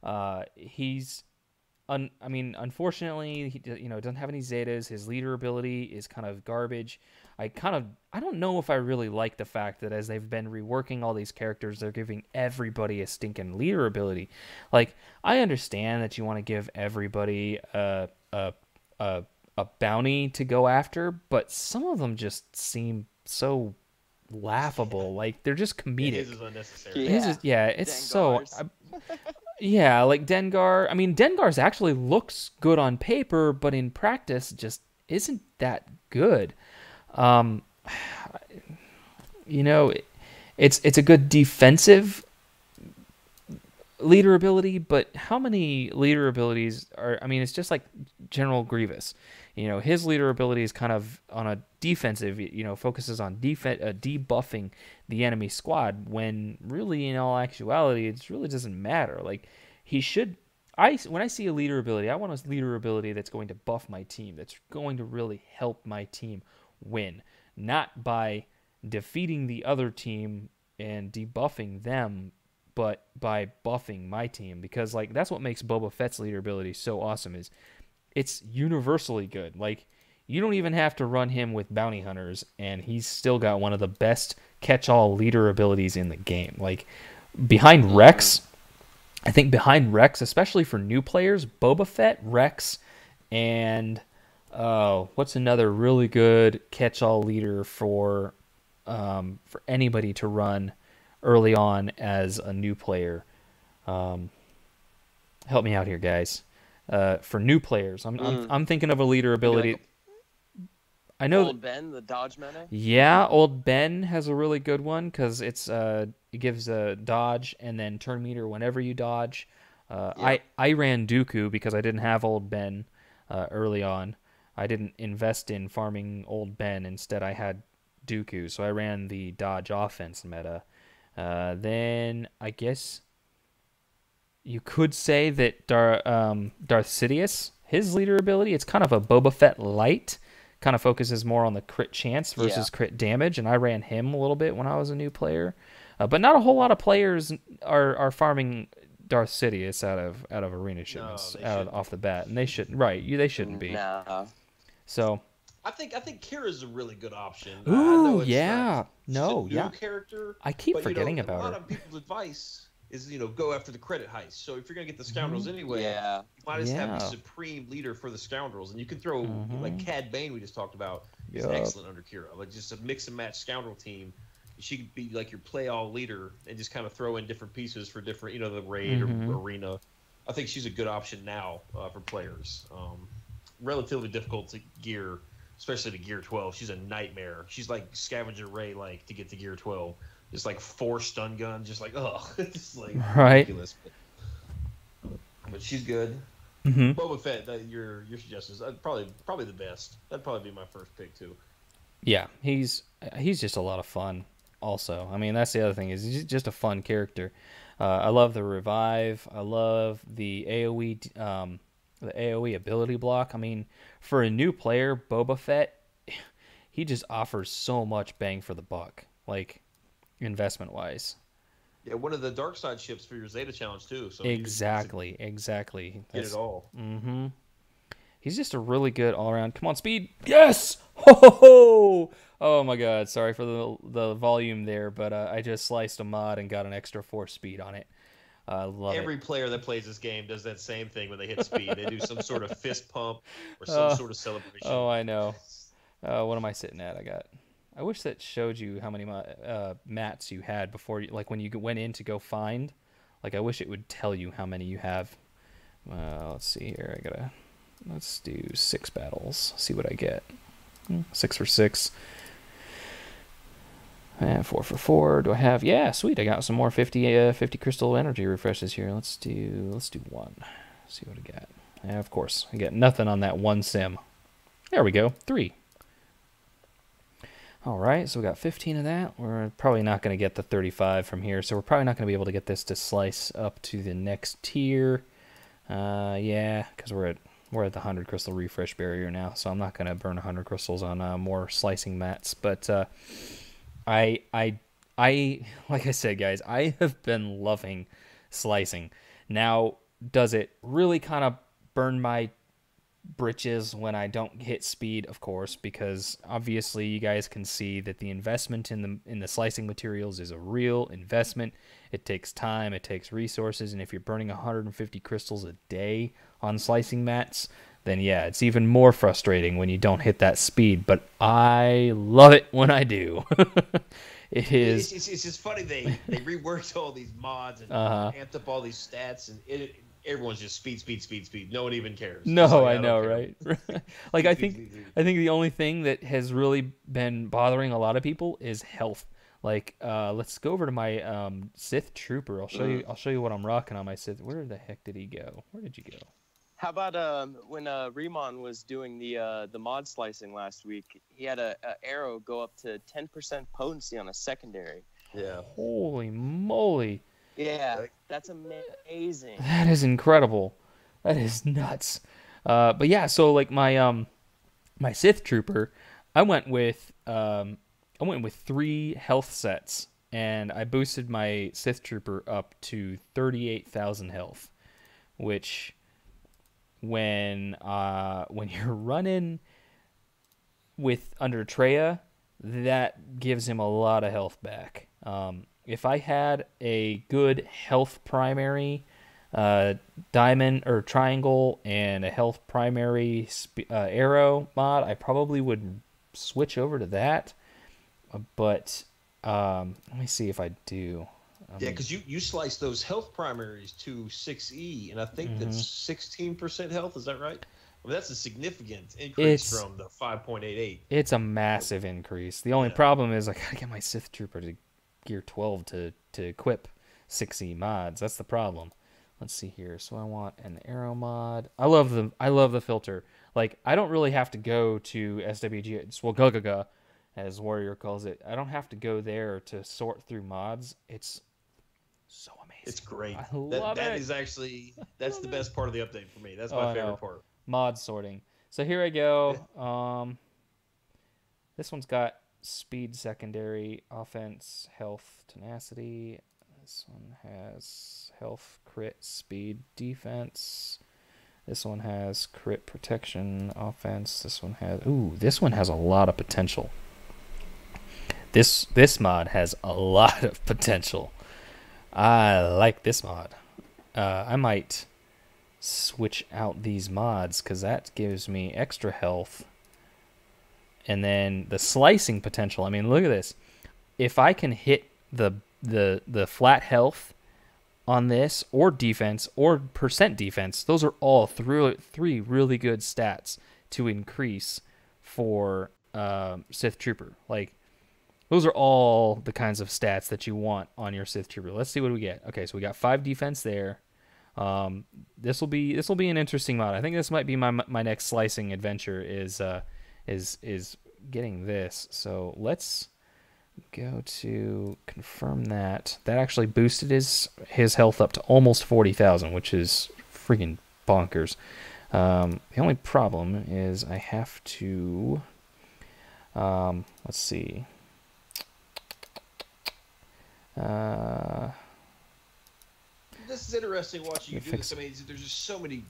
Unfortunately, he doesn't have any Zetas. His leader ability is kind of garbage. I don't know if I really like the fact that as they've been reworking all these characters, they're giving everybody a stinking leader ability. Like, I understand that you want to give everybody a bounty to go after, but some of them just seem so laughable. Like, they're just comedic. His is unnecessary. It's so. Yeah, like Dengar. I mean, Dengar's actually looks good on paper, but in practice just isn't that good. Um, you know, it's a good defensive leader ability, but how many leader abilities are? I mean, it's just like General Grievous. His leader ability is kind of on a defensive. Focuses on debuffing the enemy squad. When really, in all actuality, it really doesn't matter. Like he should. When I see a leader ability, I want a leader ability that's going to buff my team. That's going to really help my team win, not by defeating the other team and debuffing them, but by buffing my team, because like that's what makes Boba Fett's leader ability so awesome is it's universally good. Like you don't even have to run him with bounty hunters and he's still got one of the best catch-all leader abilities in the game. Like behind Rex, I think behind Rex, especially for new players, Boba Fett, Rex, and what's another really good catch-all leader for anybody to run early on as a new player. Help me out here, guys. For new players, I'm thinking of a leader ability. Like I know Old Ben, the Dodge Meta. Yeah, Old Ben has a really good one because it gives a dodge and then turn meter whenever you dodge. I ran Dooku because I didn't have Old Ben early on. I didn't invest in farming Old Ben. Instead, I had Dooku, so I ran the dodge offense meta. Then I guess you could say that Darth Sidious, his leader ability, it's kind of a Boba Fett light. Kind of focuses more on the crit chance versus crit damage, and I ran him a little bit when I was a new player. But not a whole lot of players are farming Darth Sidious out of arena shipments off the bat, and they shouldn't. Right, they shouldn't be. Nah. So I think Kira's a really good option. Ooh, I yeah. know it's a new character. I keep forgetting about her. A lot of people's advice is go after the credit heist. So if you're gonna get the scoundrels anyway, you might as have the supreme leader for the scoundrels, and you can throw like Cad Bane we just talked about. Is excellent under Kira. Like just a mix and match scoundrel team. She could be like your play all leader and just kind of throw in different pieces for different, the raid or arena. I think she's a good option now for players. Relatively difficult to gear, especially to gear 12. She's a nightmare. She's like Scavenger Ray, like to get to gear 12. Just like 4 stun guns, just like it's like ridiculous. But she's good. Boba Fett, your suggestions, probably the best. That'd probably be my first pick too. Yeah, he's just a lot of fun. Also, I mean that's the other thing is he's just a fun character. I love the revive. I love the AOE ability block. I mean, for a new player, Boba Fett, he just offers so much bang for the buck, like investment wise. Yeah, one of the dark side ships for your Zeta challenge too. So exactly. Get it all. He's just a really good all around. Come on, speed! Yes! Ho ho ho! Oh my god, sorry for the volume there, but I just sliced a mod and got an extra 4 speed on it. I love Every player that plays this game does that same thing when they hit speed. They do some sort of fist pump or some sort of celebration. Oh, I know. What am I sitting at? I wish that showed you how many mats you had before, like when you went in to go find. Like I wish it would tell you how many you have. Let's see here. Let's do 6 battles. See what I get. 6 for 6. And 4 for 4. Do I have? Yeah, sweet. I got some more 50 crystal energy refreshes here. Let's do 1. See what I got. Yeah, of course. I get nothing on that 1 sim. There we go. 3. All right, so we got 15 of that. We're probably not going to get the 35 from here, so we're probably not going to be able to get this to slice up to the next tier. Yeah, because we're at the 100 crystal refresh barrier now, so I'm not going to burn 100 crystals on more slicing mats. But I like I said, guys, I have been loving slicing. Now, does it really kind of burn my britches when I don't hit speed? Of course, because obviously you guys can see that the investment in the slicing materials is a real investment. It takes time, it takes resources, and if you're burning 150 crystals a day on slicing mats, then yeah, it's even more frustrating when you don't hit that speed, but I love it when I do. It is. It's just funny they reworked all these mods and amped up all these stats, and everyone's just speed. No one even cares. No, Just like, I don't know, care. right? Like I think the only thing that has really been bothering a lot of people is health. Like, let's go over to my Sith Trooper. I'll show you what I'm rocking on my Sith. Where the heck did he go? Where did you go? How about when Riemann was doing the mod slicing last week? He had a arrow go up to 10% potency on a secondary. Yeah. Holy moly! Yeah, that's amazing. That is incredible. That is nuts. But yeah, so like my Sith Trooper, I went with 3 health sets, and I boosted my Sith Trooper up to 38,000 health, which when you're running with under Treya, that gives him a lot of health back. If I had a good health primary diamond or triangle and a health primary arrow mod, I probably would switch over to that. But let me see if I do. Yeah, because you slice those health primaries to 6E, and I think that's 16% health. Is that right? I mean, that's a significant increase from the 5.88. It's a massive increase. The only problem is I gotta get my Sith Trooper to gear 12 to equip 6E mods. That's the problem. Let's see here. So I want an arrow mod. I love the filter. Like, I don't really have to go to SWG Swagaga, as Warrior calls it. I don't have to go there to sort through mods. It's so amazing. It's great. I love that it. is actually that's the best part of the update for me. That's my favorite part. Mod sorting. So here I go. This one's got speed secondary, offense, health, tenacity. This one has health, crit, speed, defense. This one has crit, protection, offense. This one has a lot of potential. This mod has a lot of potential. I like this mod. I might switch out these mods because that gives me extra health. And then the slicing potential. I mean, look at this. If I can hit the flat health on this, or defense, or percent defense, those are all three really good stats to increase for Sith Trooper. Like, those are all the kinds of stats that you want on your Sith Trooper. Let's see what we get. Okay, so we got 5 defense there. This will be an interesting mod. I think this might be my next slicing adventure is getting this. So let's go to confirm that. That actually boosted his health up to almost 40,000, which is freaking bonkers. The only problem is I have to let's see. This is interesting watching you do this. I mean, there's just so many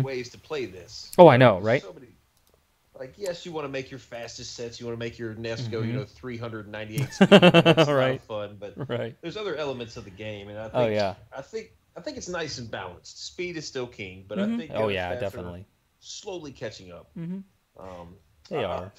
ways to play this. Oh, I know, right? So many, like, yes, you want to make your fastest sets. You want to make your nest go, 398 speed. That's a lot of fun, but there's other elements of the game, and I think it's nice and balanced. Speed is still king, but I think definitely slowly catching up. They are.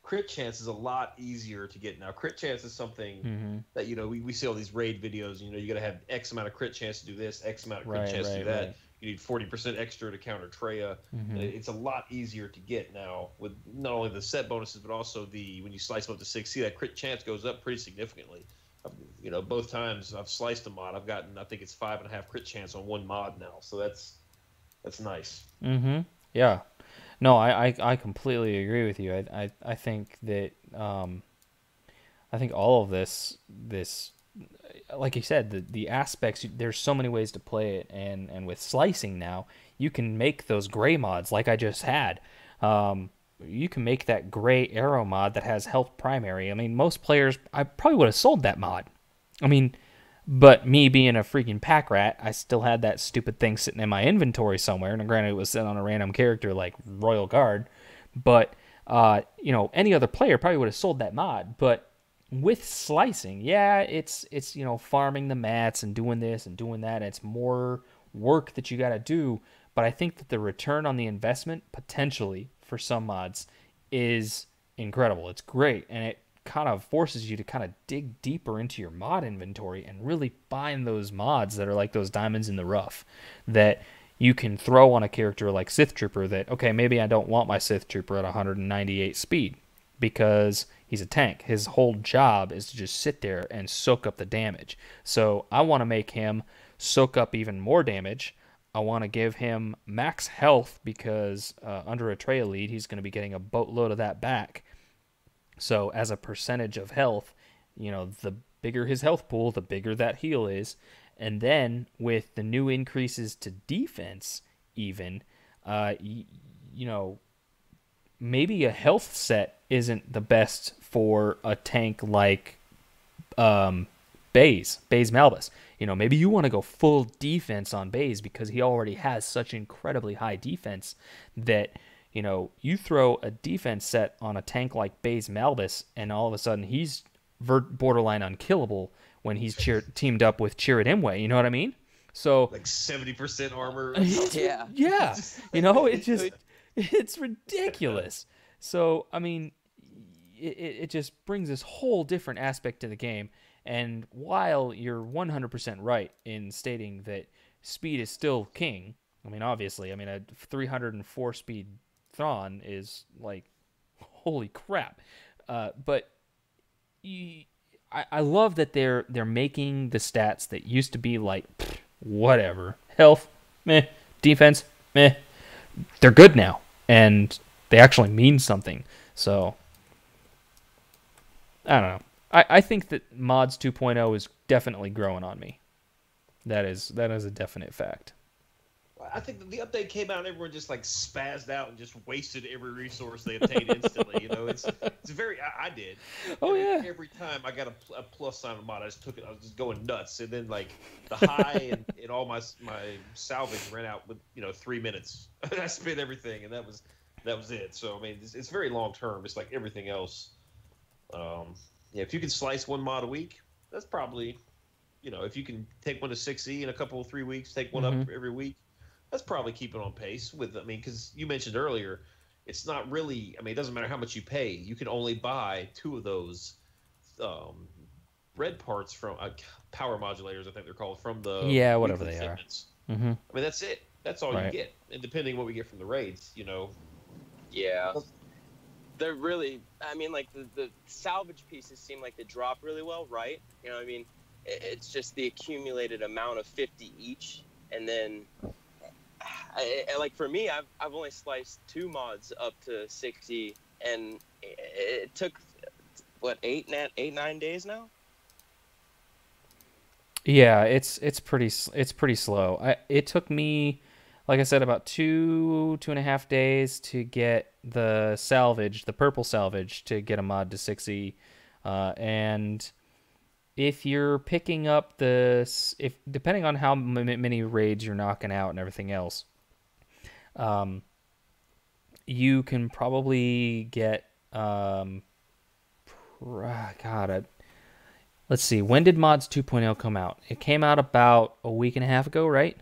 Crit chance is a lot easier to get now. Crit chance is something that we see all these raid videos. You got to have X amount of crit chance to do this, X amount of crit chance to do that. Right. You need 40% extra to counter Treya. And it's a lot easier to get now with not only the set bonuses but also when you slice them up to 6. See, that crit chance goes up pretty significantly. Both times I've sliced a mod, I've gotten, I think it's 5.5 crit chance on one mod now. So that's nice. Yeah. No, I completely agree with you. I think that I think all of this like you said, the aspects, there's so many ways to play it, and with slicing now, you can make those gray mods like I just had. You can make that gray arrow mod that has health primary. I mean, most players, I probably would have sold that mod. I mean, but me being a freaking pack rat, I still had that stupid thing sitting in my inventory somewhere. And granted, it was set on a random character like Royal Guard. But, any other player probably would have sold that mod. But with slicing, it's farming the mats and doing this and doing that. It's more work that you got to do. But I think that the return on the investment, potentially, for some mods, is incredible. It's great. And it kind of forces you to kind of dig deeper into your mod inventory and really find those mods that are like those diamonds in the rough that you can throw on a character like Sith Trooper that, okay, maybe I don't want my Sith Trooper at 198 speed because he's a tank. His whole job is to just sit there and soak up the damage. So I want to make him soak up even more damage. I want to give him max health because under a trail lead, he's going to be getting a boatload of that back. So as a percentage of health, the bigger his health pool, the bigger that heal is. And then with the new increases to defense, even, maybe a health set isn't the best for a tank like Baze Malbus. Maybe you want to go full defense on Baze because he already has such incredibly high defense that, you throw a defense set on a tank like Baze Malbus and all of a sudden he's borderline unkillable when he's teamed up with Chirrut Imwe. You know what I mean? So like 70% armor. Yeah. Yeah. It's ridiculous. So, I mean, it just brings this whole different aspect to the game. And while you're 100% right in stating that speed is still king, I mean, obviously, a 304 speed Thrawn is like, holy crap. But I love that they're making the stats that used to be like, whatever. Health, meh. Defense, meh. They're good now. And they actually mean something. So, I don't know. I think that Mods 2.0 is definitely growing on me. That is a definite fact. I think the update came out and everyone just like spazzed out and just wasted every resource they obtained instantly. It's very. I did. Oh yeah. Every time I got a plus sign on mod, I just took it. I was just going nuts, and then like the high and all my salvage ran out with 3 minutes. I spent everything, and that was it. So I mean, it's very long term. It's like everything else. If you can slice one mod a week, that's probably, if you can take one to 6E in a couple of 3 weeks, take one up every week. That's probably keeping on pace with, because you mentioned earlier, it's not really, it doesn't matter how much you pay. You can only buy 2 of those red parts from power modulators, I think they're called, from the whatever they segments. Are. Mm-hmm. That's it. That's all you get. And depending what we get from the raids, Yeah. They're really, like the salvage pieces seem like they drop really well, right? It's just the accumulated amount of 50 each, and then like for me, I've only sliced 2 mods up to 60, and it took what 9 days now. Yeah, it's pretty slow. It took me, like I said, about 2.5 days to get the purple salvage, to get a mod to 6E, and if you're picking up depending on how many raids you're knocking out and everything else, you can probably get let's see, when did Mods 2.0 come out? It came out about a week and a half ago, right?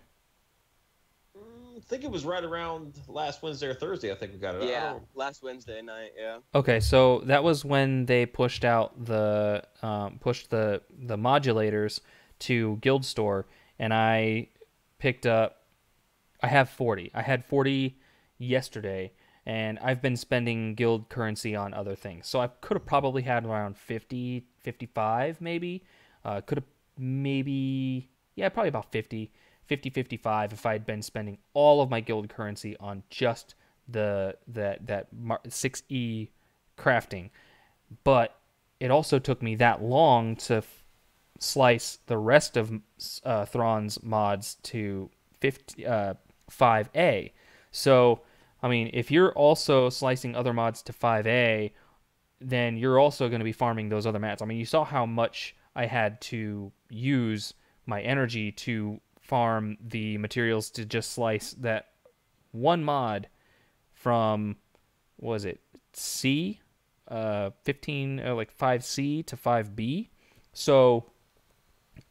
I think it was right around last Wednesday or Thursday. I think we got it. Yeah, last Wednesday night. Yeah. Okay, so that was when they pushed out the modulators to Guild Store, and I picked up. I have 40. I had 40 yesterday, and I've been spending guild currency on other things. So I could have probably had around 50, 55 maybe. Could have maybe, probably about 50, 55 if I had been spending all of my guild currency on just that 6E crafting. But it also took me that long to slice the rest of Thrawn's mods to 5A. So, if you're also slicing other mods to 5A, then you're also going to be farming those other mats. You saw how much I had to use my energy to farm the materials to just slice that one mod from, what was it, C? 15, like 5C to 5B. So,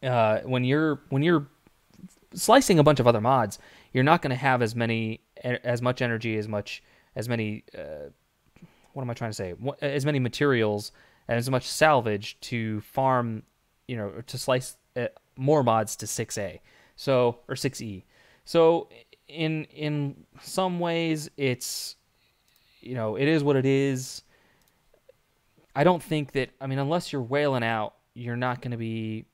when you're slicing a bunch of other mods, you're not going to have as much energy, as many, what am I trying to say? As many materials and as much salvage to farm, to slice more mods to 6A, or 6E. So in some ways, it's it is what it is. I don't think that, unless you're whaling out, you're not going to be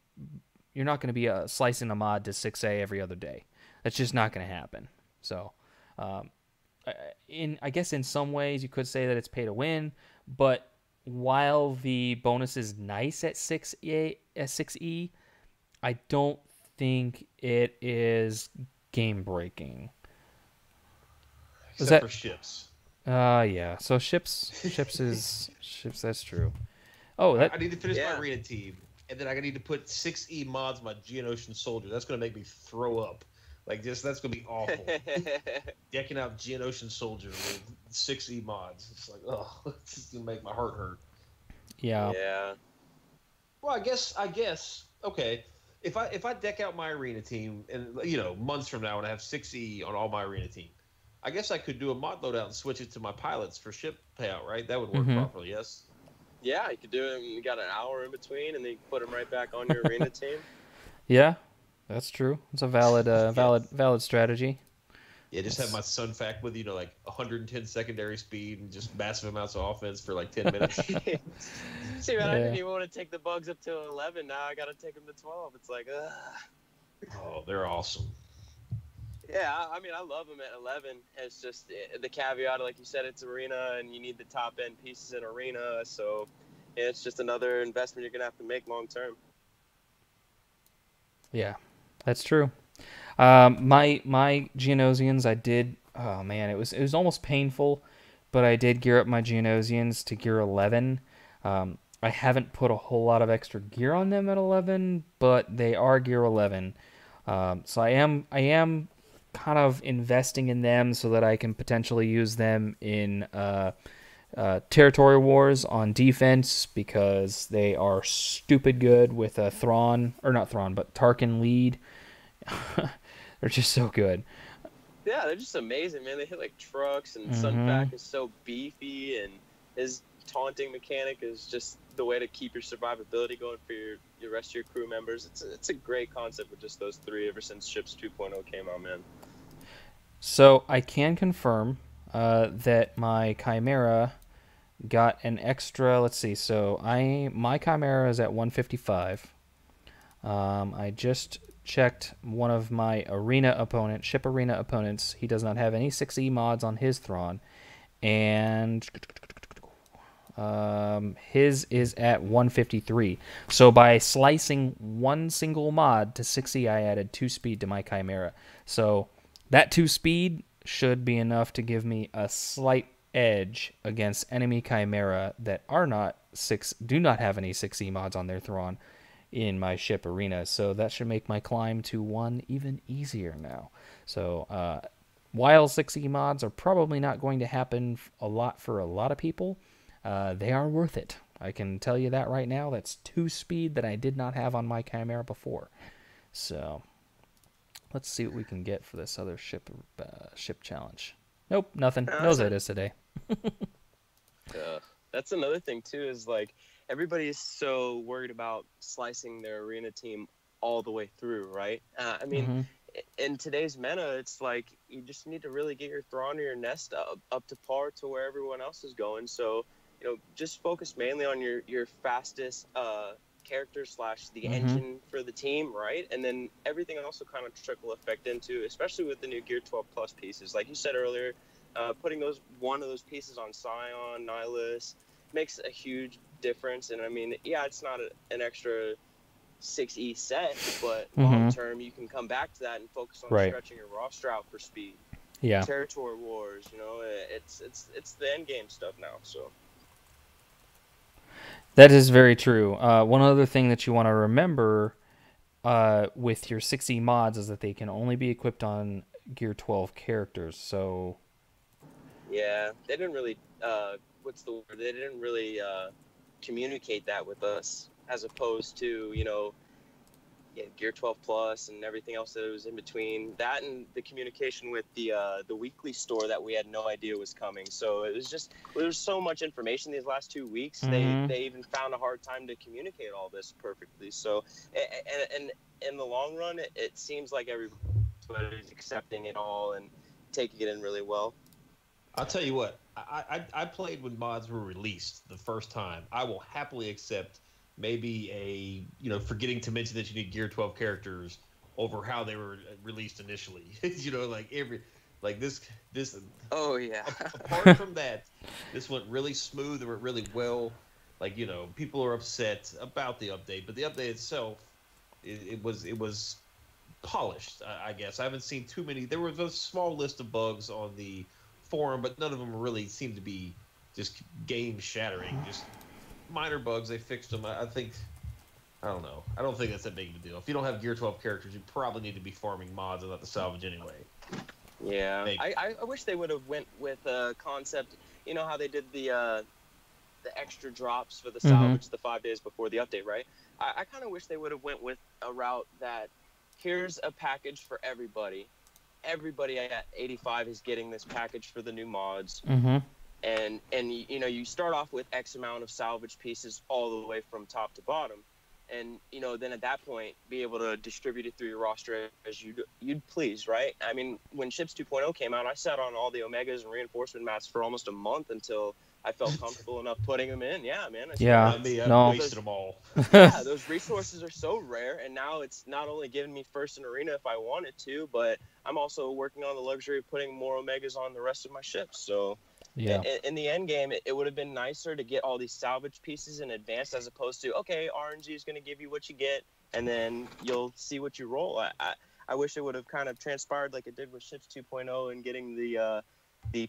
slicing a mod to 6A every other day. That's just not going to happen. So, I guess in some ways you could say that it's pay to win, but while the bonus is nice at 6E, I don't think it is game breaking. Except for ships. Yeah. So ships is ships. That's true. Oh, I need to finish my arena team, and then I need to put 6E mods on my Geonosian soldier. That's gonna make me throw up. That's gonna be awful. Decking out Geonosian soldier with 6E mods. It's like, oh, it's just gonna make my heart hurt. Yeah. Yeah. Well, I guess. Okay. If I deck out my arena team, and months from now, when I have 6E on all my arena team, I guess I could do a mod loadout and switch it to my pilots for ship payout, right? That would work properly, yes? Yeah, you could do it. You got an hour in between, and then you put them right back on your arena team. Yeah, that's true. It's a valid, valid strategy. Yeah, just have my Sun Fac with 110 secondary speed and just massive amounts of offense for 10 minutes. See, man, I didn't even want to take the bugs up to 11. Now I got to take them to 12. It's like, ugh. Oh, they're awesome. Yeah, I love them at 11. It's just the caveat, like you said, it's arena, and you need the top end pieces in arena. So it's just another investment you're gonna have to make long term. Yeah, that's true. My Geonosians, I did. Oh man, it was almost painful, but I did gear up my Geonosians to gear 11. I haven't put a whole lot of extra gear on them at 11, but they are gear 11. So I am kind of investing in them so that I can potentially use them in territory wars on defense, because they are stupid good with a Tarkin lead. They're just so good. Yeah, they're just amazing, man. They hit like trucks, and Sun Fac is so beefy, and his taunting mechanic is just the way to keep your survivability going for your rest of your crew members. It's a great concept with just those three ever since Ships 2.0 came out, man. So I can confirm that my Chimera got an extra. Let's see. So my Chimera is at 155. I just checked one of my ship arena opponents. He does not have any 6E mods on his Thrawn, and his is at 153. So by slicing one single mod to 6E, I added 2 speed to my Chimera. So that 2 speed should be enough to give me a slight edge against enemy Chimera that do not have any 6E mods on their Thrawn in my ship arena. So that should make my climb to 1 even easier now. So while 6E mods are probably not going to happen a lot for a lot of people, they are worth it. I can tell you that right now. That's 2 speed that I did not have on my Chimera before. So let's see what we can get for this other ship challenge. Nope, nothing. No Zetas today. That's another thing too, is like everybody is so worried about slicing their arena team all the way through, right? In today's meta, it's like you just need to really get your Thrawn or your Nest up to par to where everyone else is going. So, just focus mainly on your fastest character / the engine for the team, right? And then everything else will kind of trickle effect into, especially with the new Gear 12 Plus pieces. Like you said earlier, putting one of those pieces on Scion, Nihilus makes a huge difference. And it's not an extra 6E set, but long term you can come back to that and focus on stretching your roster out for speed. Yeah. Territory wars, it's the end game stuff now. So that is very true. One other thing that you want to remember with your 6E mods is that they can only be equipped on Gear 12 characters. So yeah, they didn't really what's the word? They didn't really communicate that with us, as opposed to Gear 12 Plus and everything else that was in between. That and the communication with the weekly store that we had no idea was coming. So it was just, there was so much information these last 2 weeks. They even found a hard time to communicate all this perfectly. So and in the long run, it seems like everybody's accepting it all and taking it in really well. I'll tell you what, I played when mods were released the first time. I will happily accept maybe forgetting to mention that you need Gear 12 characters over how they were released initially. This. Oh yeah. Apart from that, this went really smooth. It went really well. People are upset about the update, but the update itself, it was polished. I guess I haven't seen too many. There was a small list of bugs on the forum, but none of them really seemed to be just game shattering. Just minor bugs. They fixed them. I don't know. I don't think that's that big of a deal. If you don't have Gear 12 characters, you probably need to be farming mods and not the salvage anyway. Yeah, I wish they would have went with a concept. You know how they did the extra drops for the salvage the 5 days before the update, right? I kind of wish they would have went with a route that here's a package for everybody. Everybody at 85 is getting this package for the new mods. And you start off with X amount of salvage pieces all the way from top to bottom, and then at that point be able to distribute it through your roster as you'd please, right? I mean, when Ships 2.0 came out, I sat on all the Omegas and reinforcement mats for almost a month until I felt comfortable enough putting them in. Yeah, man. I wasted them all. Yeah, those resources are so rare, and now it's not only giving me first in arena if I wanted to, but I'm also working on the luxury of putting more Omegas on the rest of my ships. So yeah, in the end game, it would have been nicer to get all these salvage pieces in advance, as opposed to, okay, RNG is going to give you what you get, and then you'll see what you roll. I wish it would have kind of transpired like it did with Ships 2.0 and getting the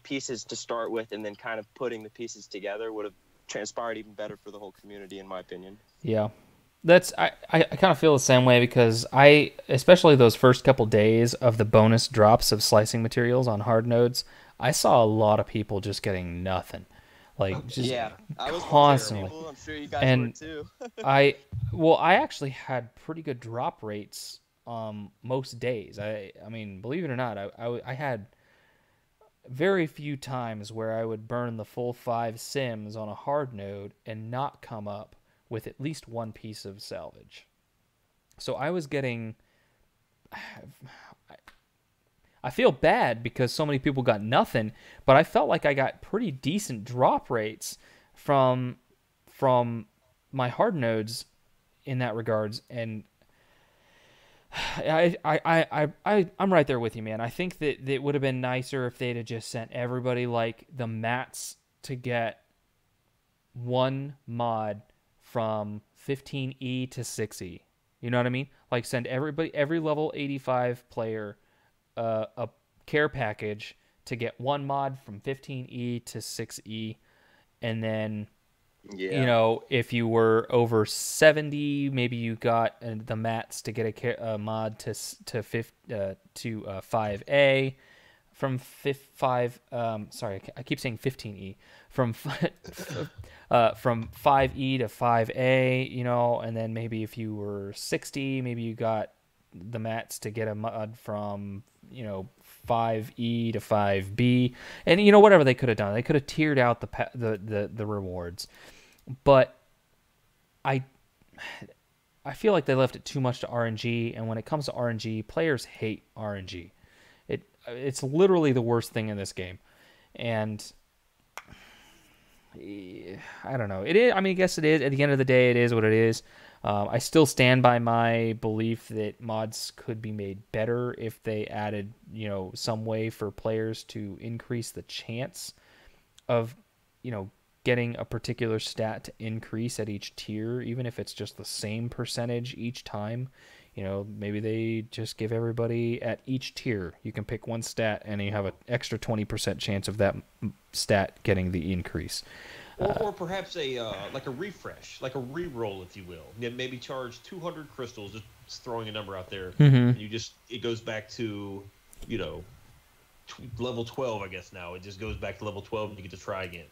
pieces to start with, and then kind of putting the pieces together would have transpired even better for the whole community, in my opinion. Yeah. I kind of feel the same way, because especially those first couple days of the bonus drops of slicing materials on hard nodes, I saw a lot of people just getting nothing. Like, just I was constantly. People. I'm sure you guys were too. I actually had pretty good drop rates most days. I mean, believe it or not, I had very few times where I would burn the full 5 sims on a hard node and not come up with at least one piece of salvage. So I was getting... I feel bad because so many people got nothing, but I felt like I got pretty decent drop rates from my hard nodes in that regards, and I'm right there with you, man. I think that it would have been nicer if they'd have just sent everybody like the mats to get one mod from 15E to 6E. You know what I mean? Like, send every level 85 player a care package to get one mod from 15E to 6E, and then if you were over 70, maybe you got the mats to get a mod to 5A from 5. Sorry, I keep saying 15E from 5E to 5A. And then maybe if you were 60, maybe you got the mats to get a mod from 5E to 5B, and whatever they could have done. They could have tiered out the rewards, but I feel like they left it too much to RNG, and when it comes to RNG, players hate RNG. It's literally the worst thing in this game, and I don't know. It is. I mean, I guess it is. At the end of the day, it is what it is. I still stand by my belief that mods could be made better if they added, some way for players to increase the chance of, getting a particular stat to increase at each tier, even if it's just the same percentage each time. Maybe they just give everybody at each tier, you can pick one stat and you have an extra 20% chance of that stat getting the increase. Or perhaps a refresh, like a re-roll, if you will. Maybe charge 200 crystals, just throwing a number out there. And it goes back to, level 12, I guess now. It just goes back to level 12 and you get to try again.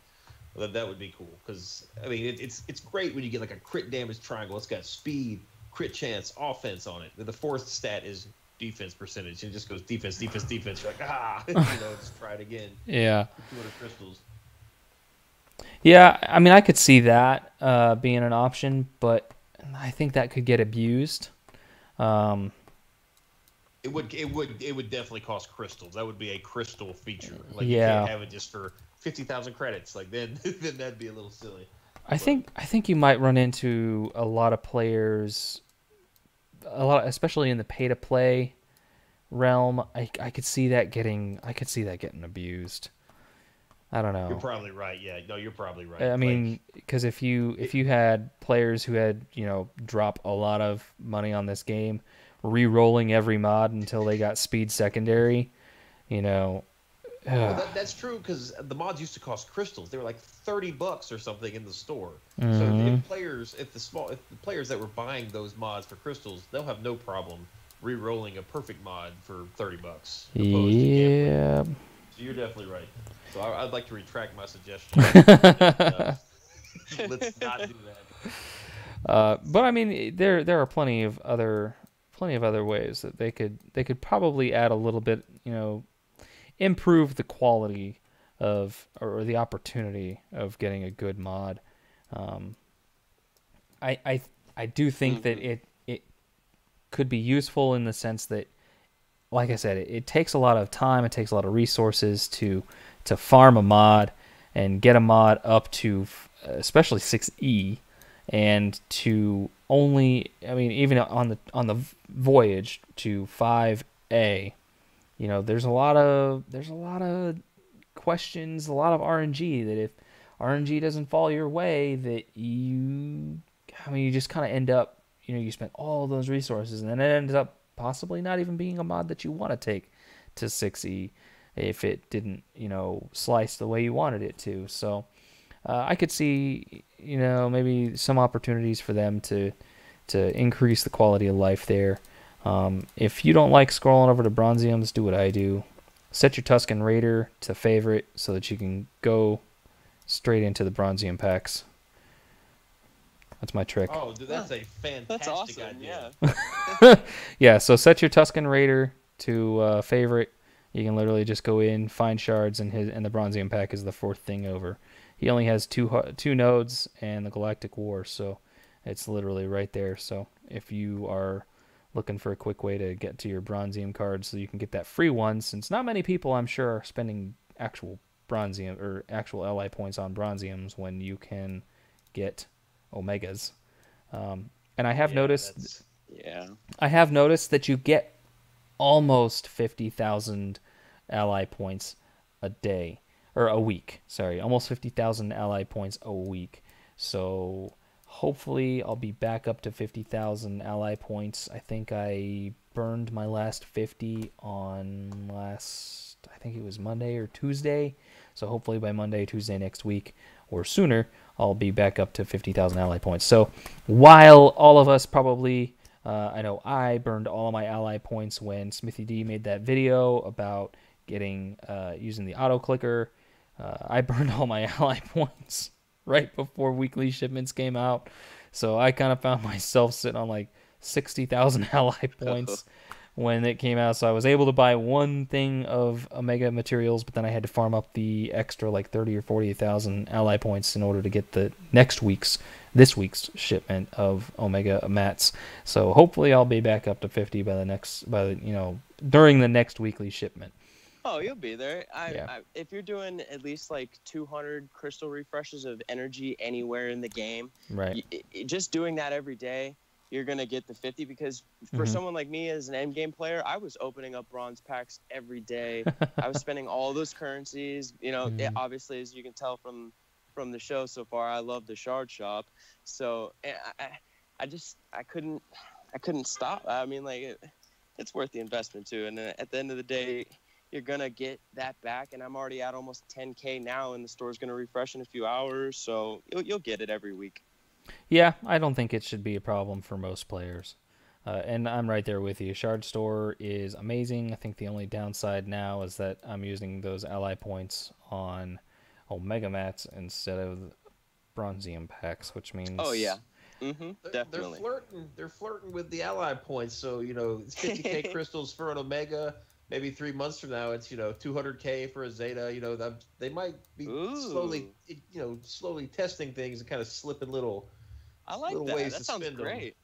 That would be cool, because, I mean, it's great when you get like a crit damage triangle. It's got speed, crit chance, offense on it. The fourth stat is defense percentage. It just goes defense, defense, defense. You're like, just try it again. Yeah. 200 crystals. Yeah, I mean, I could see that being an option, but I think that could get abused. It would definitely cost crystals. That would be a crystal feature. Like you Yeah. can't have it just for 50,000 credits. Like then that'd be a little silly. I think you might run into a lot of players, especially in the pay to play realm. I could see that getting abused. I don't know. You're probably right. Yeah, no, you're probably right. I mean, because if you had players who had drop a lot of money on this game, re-rolling every mod until they got speed secondary, Well, that's true because the mods used to cost crystals. They were like $30 or something in the store. Mm-hmm. So if the players that were buying those mods for crystals, they'll have no problem re-rolling a perfect mod for $30. Yeah. So you're definitely right. So I'd like to retract my suggestion. Let's not do that. But I mean, there are plenty of other ways that they could probably add a little bit, improve the quality of or the opportunity of getting a good mod. I do think that it could be useful in the sense that, like I said, it takes a lot of time, it takes a lot of resources to farm a mod and get a mod up to especially 6E, and to only, I mean, even on the voyage to 5A, there's a lot of questions, a lot of RNG, that if RNG doesn't fall your way, that you just kind of end up, you spend all those resources and then it ends up possibly not even being a mod that you want to take to 6E if it didn't, slice the way you wanted it to. So I could see, maybe some opportunities for them to increase the quality of life there. If you don't like scrolling over to Bronziums, do what I do. Set your Tusken Raider to favorite so that you can go straight into the Bronzium packs. That's my trick. Oh, dude, that's a fantastic That's awesome, idea. yeah. Yeah, so set your Tusken Raider to favorite. You can literally just go in, find shards, and the Bronzium pack is the fourth thing over. He only has two nodes and the Galactic War, so it's literally right there. So if you are looking for a quick way to get to your Bronzium cards so you can get that free one, since not many people, I'm sure, are spending actual Bronzium or actual ally points on Bronziums when you can get Omegas. And I have noticed that you get almost 50,000 ally points a day, or a week. Sorry, almost 50,000 ally points a week. So hopefully I'll be back up to 50,000 ally points. I think I burned my last 50 on I think it was Monday or Tuesday. So hopefully by Monday, Tuesday next week, or sooner, I'll be back up to 50,000 ally points. So while all of us probably, I know I burned all of my ally points when Smithy D made that video about getting using the auto clicker. I burned all my ally points right before weekly shipments came out. So I kind of found myself sitting on like 60,000 ally points when it came out. So I was able to buy one thing of Omega materials, but then I had to farm up the extra like 30 or 40,000 ally points in order to get this week's shipment of Omega mats. So hopefully I'll be back up to 50 during the next weekly shipment. Oh, you'll be there. Yeah. If you're doing at least like 200 crystal refreshes of energy anywhere in the game, right? Just doing that every day, you're gonna get the 50. Because for someone like me as an end game player, I was opening up bronze packs every day. I was spending all those currencies. Obviously, as you can tell from the show so far, I love the shard shop. So I couldn't stop. I mean, like it's worth the investment too. And at the end of the day, you're going to get that back. And I'm already at almost 10K now, and the store's going to refresh in a few hours. So you'll get it every week. Yeah, I don't think it should be a problem for most players. And I'm right there with you. Shard Store is amazing. I think the only downside now is that I'm using those ally points on Omega Mats instead of Bronzium packs, which means... Oh, yeah. They're Definitely. flirting. They're flirting with the ally points. So it's 50k crystals for an Omega. Maybe 3 months from now, it's 200k for a Zeta. They might be slowly, Ooh, slowly testing things and kind of slipping I like little that. ways That to sounds spend them. great.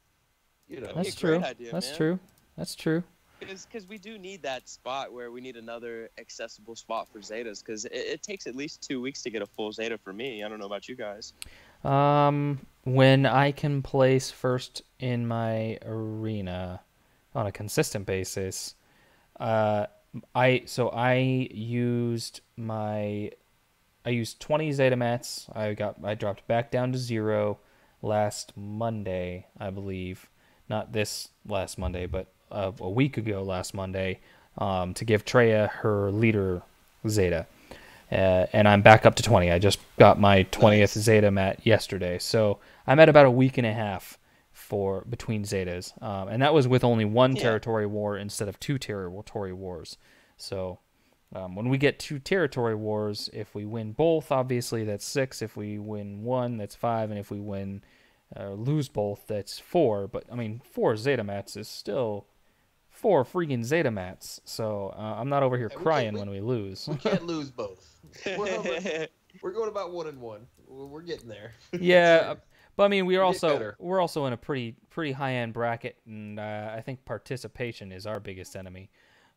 That'd be a That's great true. idea, That's man. true. That's true. Because we do need that spot where we need another accessible spot for Zetas. Because it takes at least 2 weeks to get a full Zeta for me. I don't know about you guys. When I can place first in my arena on a consistent basis, uh, I used 20 Zeta mats. I dropped back down to 0 last Monday, I believe. Not this last Monday, but a week ago last Monday, to give Treya her leader Zeta. And I'm back up to 20. I just got my 20th Nice. Zeta mat yesterday. So I'm at about a week and a half for between Zetas. And that was with only one Yeah. territory war instead of 2 territory wars. So when we get 2 territory wars, if we win both, obviously that's 6. If we win one, that's 5. And if we win lose both, that's 4. But I mean, 4 Zeta mats is still 4 freaking Zeta mats. So I'm not over here And crying when we lose. we can't lose both. We're going about 1-1. We're getting there. Yeah, but I mean, We're getting better. we're also in a pretty high end bracket, and I think participation is our biggest enemy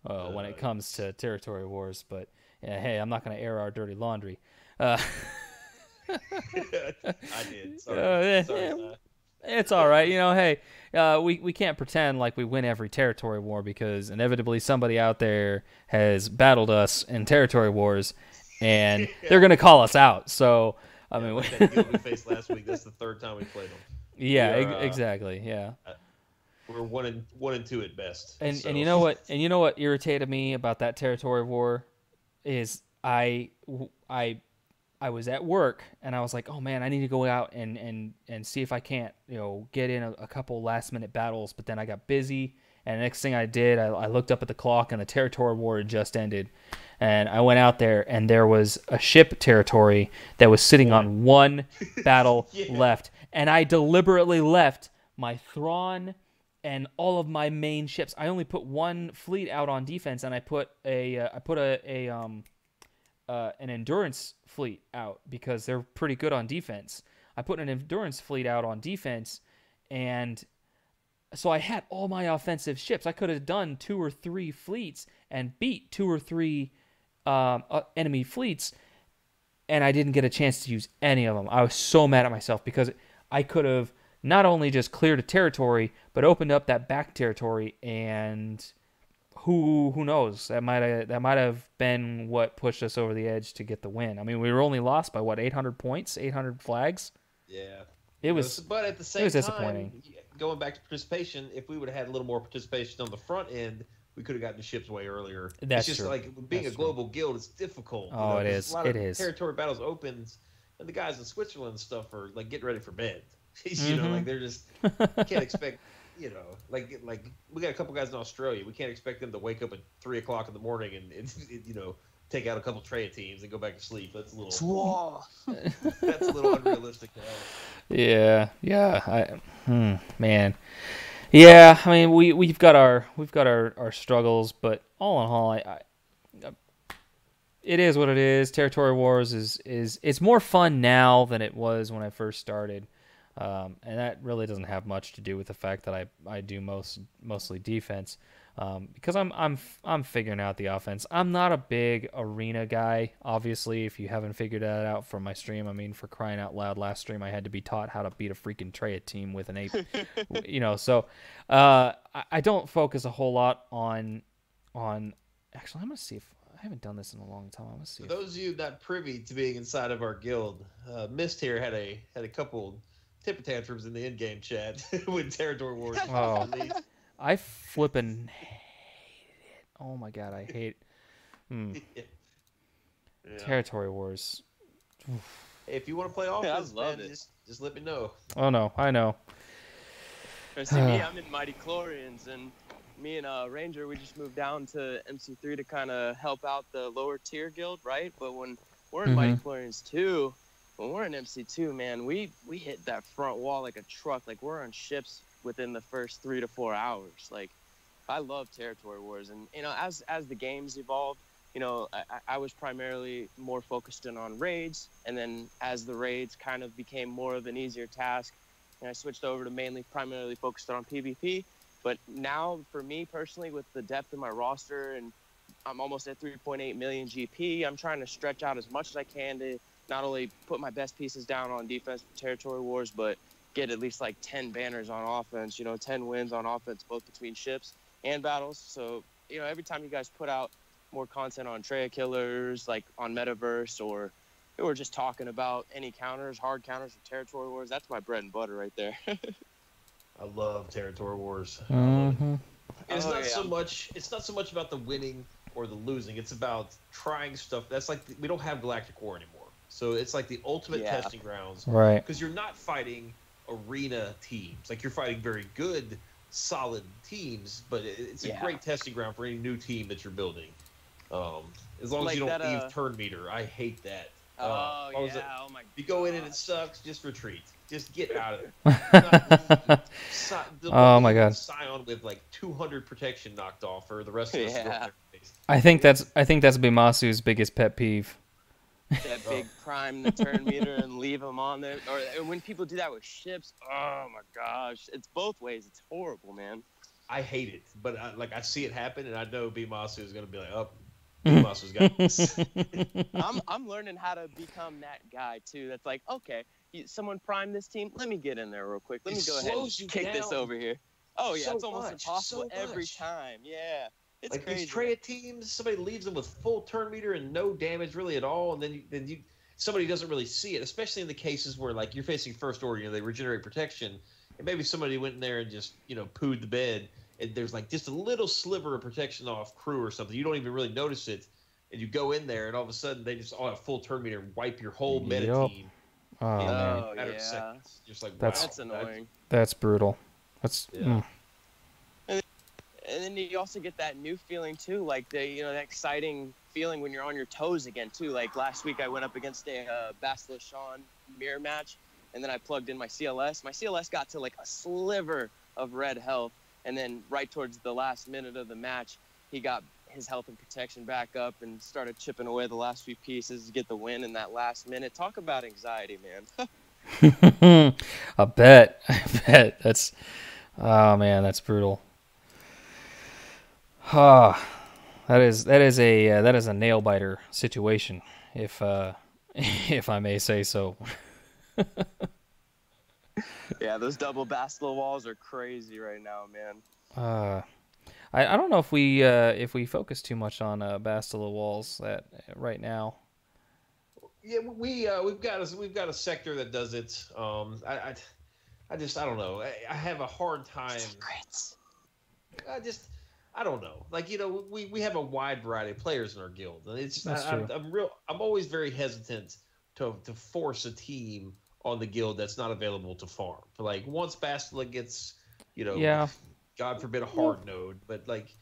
when it comes to territory wars. But hey, I'm not going to air our dirty laundry. Uh, I did. Sorry. yeah, Sorry. it's all right. Hey, we can't pretend like we win every territory war because inevitably somebody out there has battled us in territory wars, and they're going to call us out. So. I mean, like that guild we faced last week. That's the 3rd time we played them. Yeah, We are, exactly. Yeah. We're 1-2 at best. And you know what? And you know what irritated me about that territory war is I was at work and I was like, oh man, I need to go out and see if I can't get in a couple last minute battles. But then I got busy, and the next thing I did, I looked up at the clock and the territory war had just ended. And I went out there, and there was a ship territory that was sitting on 1 battle left. And I deliberately left my Thrawn and all of my main ships. I only put 1 fleet out on defense, and I put an endurance fleet out because they're pretty good on defense. I put an endurance fleet out on defense, and so I had all my offensive ships. I could have done 2 or 3 fleets and beat 2 or 3 enemy fleets, and I didn't get a chance to use any of them. I was so mad at myself because I could have not only just cleared a territory, but opened up that back territory, and who knows? That might have been what pushed us over the edge to get the win. I mean, we were only lost by 800 points, 800 flags. Yeah, But at the same was time, disappointing. Going back to participation, if we would have had a little more participation on the front end, we could have gotten the ships way earlier. That's it's just true. like being That's a global guild, it's difficult. Oh, it is. A lot It of is. territory battles opens, and the guys in Switzerland and stuff are like getting ready for bed. Like they're just can't expect. Like we got a couple guys in Australia. We can't expect them to wake up at 3:00 in the morning and take out a couple Treya teams and go back to sleep. That's a little that's a little unrealistic to have. Yeah. Man. Yeah, I mean we've got our struggles, but all in all, it is what it is. Territory Wars is it's more fun now than it was when I first started, and that really doesn't have much to do with the fact that I do mostly defense, because I'm figuring out the offense. I'm not a big arena guy, obviously. If you haven't figured that out from my stream, I mean, for crying out loud, last stream I had to be taught how to beat a freaking Treya team with an 8. So I don't focus a whole lot on. Actually, I'm gonna see if I haven't done this in a long time. Let's see. For those of you not privy to being inside of our guild, Mist here had a couple temper tantrums in the in-game chat when Territory Wars was released. I flippin' hate it. Oh my god, I hate. Yeah. Territory Wars. Hey, if you want to play offense, love man, it. just let me know. Oh no, I know. See me, I'm in Mighty Chlorians, and me and Ranger, we just moved down to MC3 to kind of help out the lower tier guild, right? But when we're in Mighty Chlorians 2, when we're in MC2, man, we hit that front wall like a truck. Like, we're on ships within the first 3 to 4 hours. Like, I love territory wars, and as the games evolved, I was primarily more focused in on raids, and then as the raids kind of became more of an easier task, and I switched over to primarily focused on PvP. But now, for me personally, with the depth of my roster, and I'm almost at 3.8 million GP, I'm trying to stretch out as much as I can to not only put my best pieces down on defense for territory wars, but get at least like 10 banners on offense, 10 wins on offense, both between ships and battles. So, every time you guys put out more content on Treya Killers, like on Metaverse, or we're just talking about any counters, hard counters or territory wars, that's my bread and butter right there. I love territory wars. Mm-hmm. It's not so much. It's not so much about the winning or the losing. It's about trying stuff. That's like we don't have Galactic War anymore, so it's like the ultimate testing grounds, right? Because you're not fighting arena teams. Like, you're fighting very good, solid teams, but it's a great testing ground for any new team that you're building. As long as you don't leave turn meter. I hate that. Oh my god! You go in and it sucks, just retreat. Just get out of it. Oh my god! Scion with like 200 protection knocked off for the rest of the squad. I think that's Bimasu's biggest pet peeve. That big prime the turn meter and leave them on there, or when people do that with ships. Oh my gosh, it's both ways. It's horrible, man. I hate it, but I see it happen, and I know Bimasu is gonna be like, "Oh, Bimasu's got this." I'm learning how to become that guy too. That's like, okay, someone prime this team. Let me get in there real quick. Let me go ahead and kick this over here. Oh yeah, it's almost impossible every time. Yeah. It's like crazy. These Treya teams, somebody leaves them with full turn meter and no damage really at all, and then somebody doesn't really see it, especially in the cases where like you're facing first order, they regenerate protection, and maybe somebody went in there and just pooed the bed, and there's like just a little sliver of protection off crew or something. You don't even really notice it, and you go in there, and all of a sudden they just all have full turn meter and wipe your whole meta team. Oh in man, a matter of seconds. Just like that's annoying. That's brutal. That's And then you also get that new feeling too, like that exciting feeling when you're on your toes again too. Like last week I went up against a Bastila Sean mirror match, and then I plugged in my CLS. My CLS got to like a sliver of red health, and then right towards the last minute of the match, he got his health and protection back up and started chipping away the last few pieces to get the win in that last minute. Talk about anxiety, man. I bet. That's, oh man, that's brutal. That is a nail biter situation, if I may say so. Yeah, those double Bastila walls are crazy right now, man. I don't know if we focus too much on Bastila walls right now. Yeah, we've got a sector that does it. I don't know. I have a hard time. Secrets. I don't know. Like, we have a wide variety of players in our guild, and it's true. I'm always very hesitant to force a team on the guild that's not available to farm. But like once Bastila gets, God forbid a hard node, but like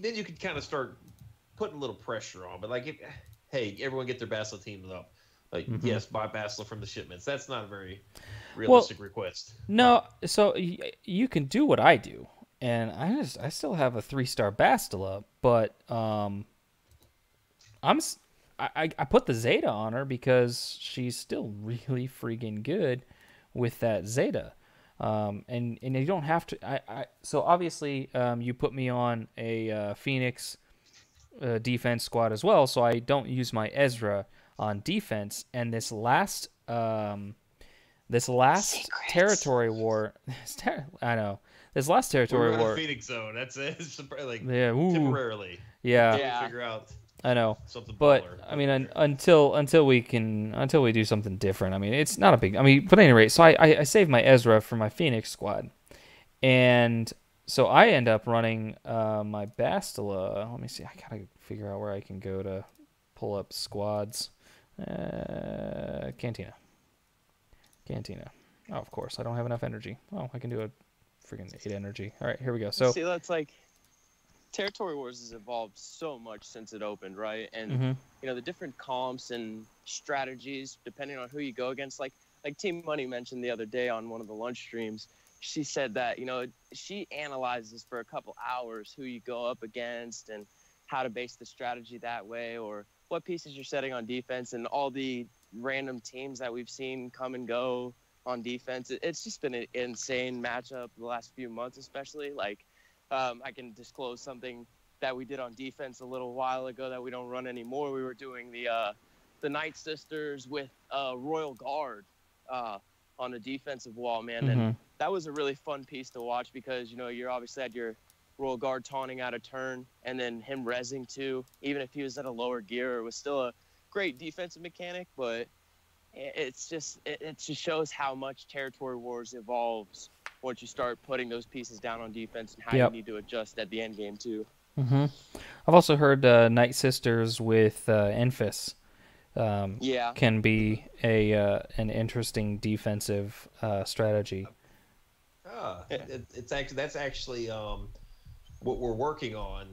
then you can kind of start putting a little pressure on. But like, hey, everyone get their Bastila teams up. Like, yes, buy Bastila from the shipments. That's not a very realistic request. No, so you can do what I do. And I still have a 3-star Bastila, but I put the Zeta on her because she's still really freaking good with that Zeta. And you don't have to. So obviously you put me on a Phoenix defense squad as well, so I don't use my Ezra on defense. And this last territory war, I know. This last territory war. Phoenix zone. That's it. Like, temporarily. Yeah. Figure out. I know. Something but baller. I mean, until we do something different. I mean, it's not a big. I mean, but at any rate, so I saved my Ezra for my Phoenix squad, and so I end up running my Bastila. Let me see. I gotta figure out where I can go to pull up squads. Cantina. Oh, of course, I don't have enough energy. Oh, I can do a freaking 8 energy. All right, here we go. So see, that's like Territory Wars has evolved so much since it opened, right? And Mm-hmm. the different comps and strategies depending on who you go against. Like Team Money mentioned the other day on one of the lunch streams, she said that she analyzes for a couple hours who you go up against and how to base the strategy that way, or what pieces you're setting on defense, and all the random teams that we've seen come and go on defense. It's just been an insane matchup the last few months, especially. I can disclose something that we did on defense a little while ago that we don't run anymore. We were doing the Night Sisters with Royal Guard on the defensive wall, man. Mm-hmm. And that was a really fun piece to watch because, you're obviously had your Royal Guard taunting out of turn and then him rezzing too, even if he was at a lower gear. It was still a great defensive mechanic, but it just shows how much Territory Wars evolves once you start putting those pieces down on defense and how you need to adjust at the end game too. Mm-hmm. I've also heard Night Sisters with Enfys can be an interesting defensive strategy. That's actually what we're working on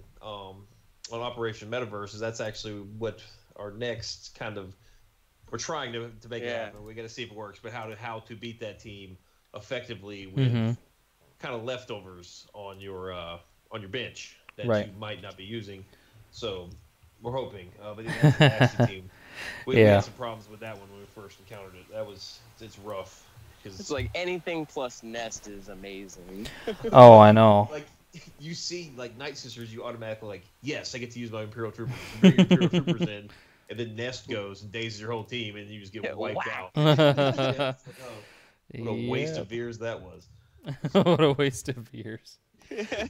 Operation Metaverse. That's actually what our next kind of we're trying to make it happen. We got to see if it works, but how to beat that team effectively with kind of leftovers on your bench that you might not be using. So we're hoping, but that's a nasty team. We had some problems with that one when we first encountered it. It's rough. It's like anything plus Nest is amazing. Oh, I know. Like you see, like Night Sisters, you automatically like, yes, I get to use my Imperial Troopers. Bring your Imperial Troopers in, and then Nest goes and dazes your whole team, and you just get wiped out. What a waste of beers that was. What a waste of beers.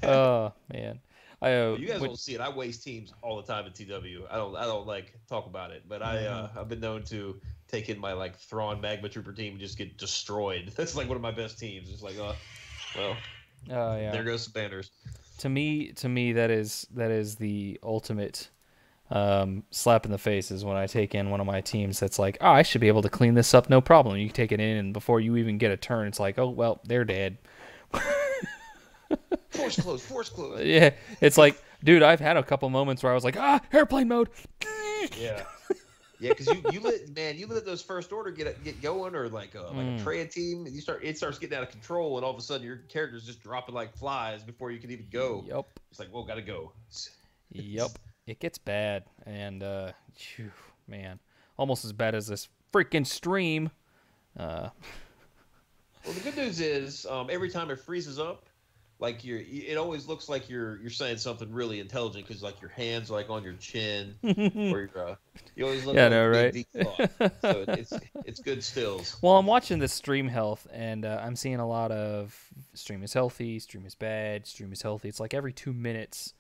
Oh man. You guys don't see it. I waste teams all the time at TW. I don't like talk about it, but I've been known to take in my like Thrawn Magma Trooper team and just get destroyed. That's like one of my best teams. It's like, there goes some banners. To me, that is the ultimate slap in the face is when I take in one of my teams that's like, I should be able to clean this up, no problem. You take it in, and before you even get a turn, it's like, oh well, they're dead. Force close. Yeah, it's like, dude, I've had a couple moments where I was like, airplane mode. Yeah, because you let those first order get going, or like a Treya team, and it starts getting out of control, and all of a sudden your character's just dropping like flies before you can even go. Yep. It's like, whoa, gotta go. Yep. It gets bad, and man, almost as bad as this freaking stream. Well, the good news is every time it freezes up, like it always looks like you're saying something really intelligent because like your hands are like on your chin, or you always look right? deep thought. So it's good stills. Well, I'm watching this stream health, and I'm seeing a lot of stream is healthy, stream is bad, stream is healthy. It's like every 2 minutes,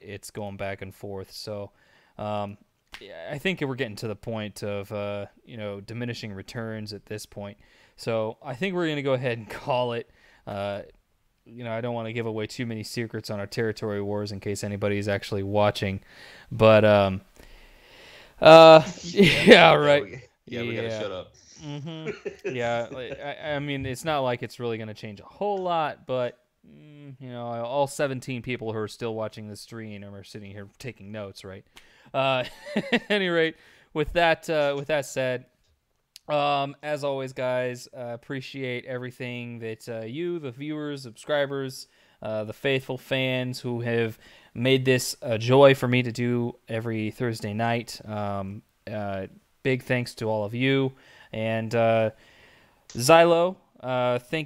it's going back and forth. So, I think we're getting to the point of diminishing returns at this point. So I think we're going to go ahead and call it. I don't want to give away too many secrets on our Territory Wars in case anybody's actually watching. But, yeah, right. Yeah, we got to shut up. Mm-hmm. Yeah, I mean, it's not like it's really going to change a whole lot, but, all 17 people who are still watching this stream are sitting here taking notes, right? At any rate, with that said, as always, guys, appreciate everything that you, the viewers, subscribers, the faithful fans who have made this a joy for me to do every Thursday night. Big thanks to all of you. And Xylo, thank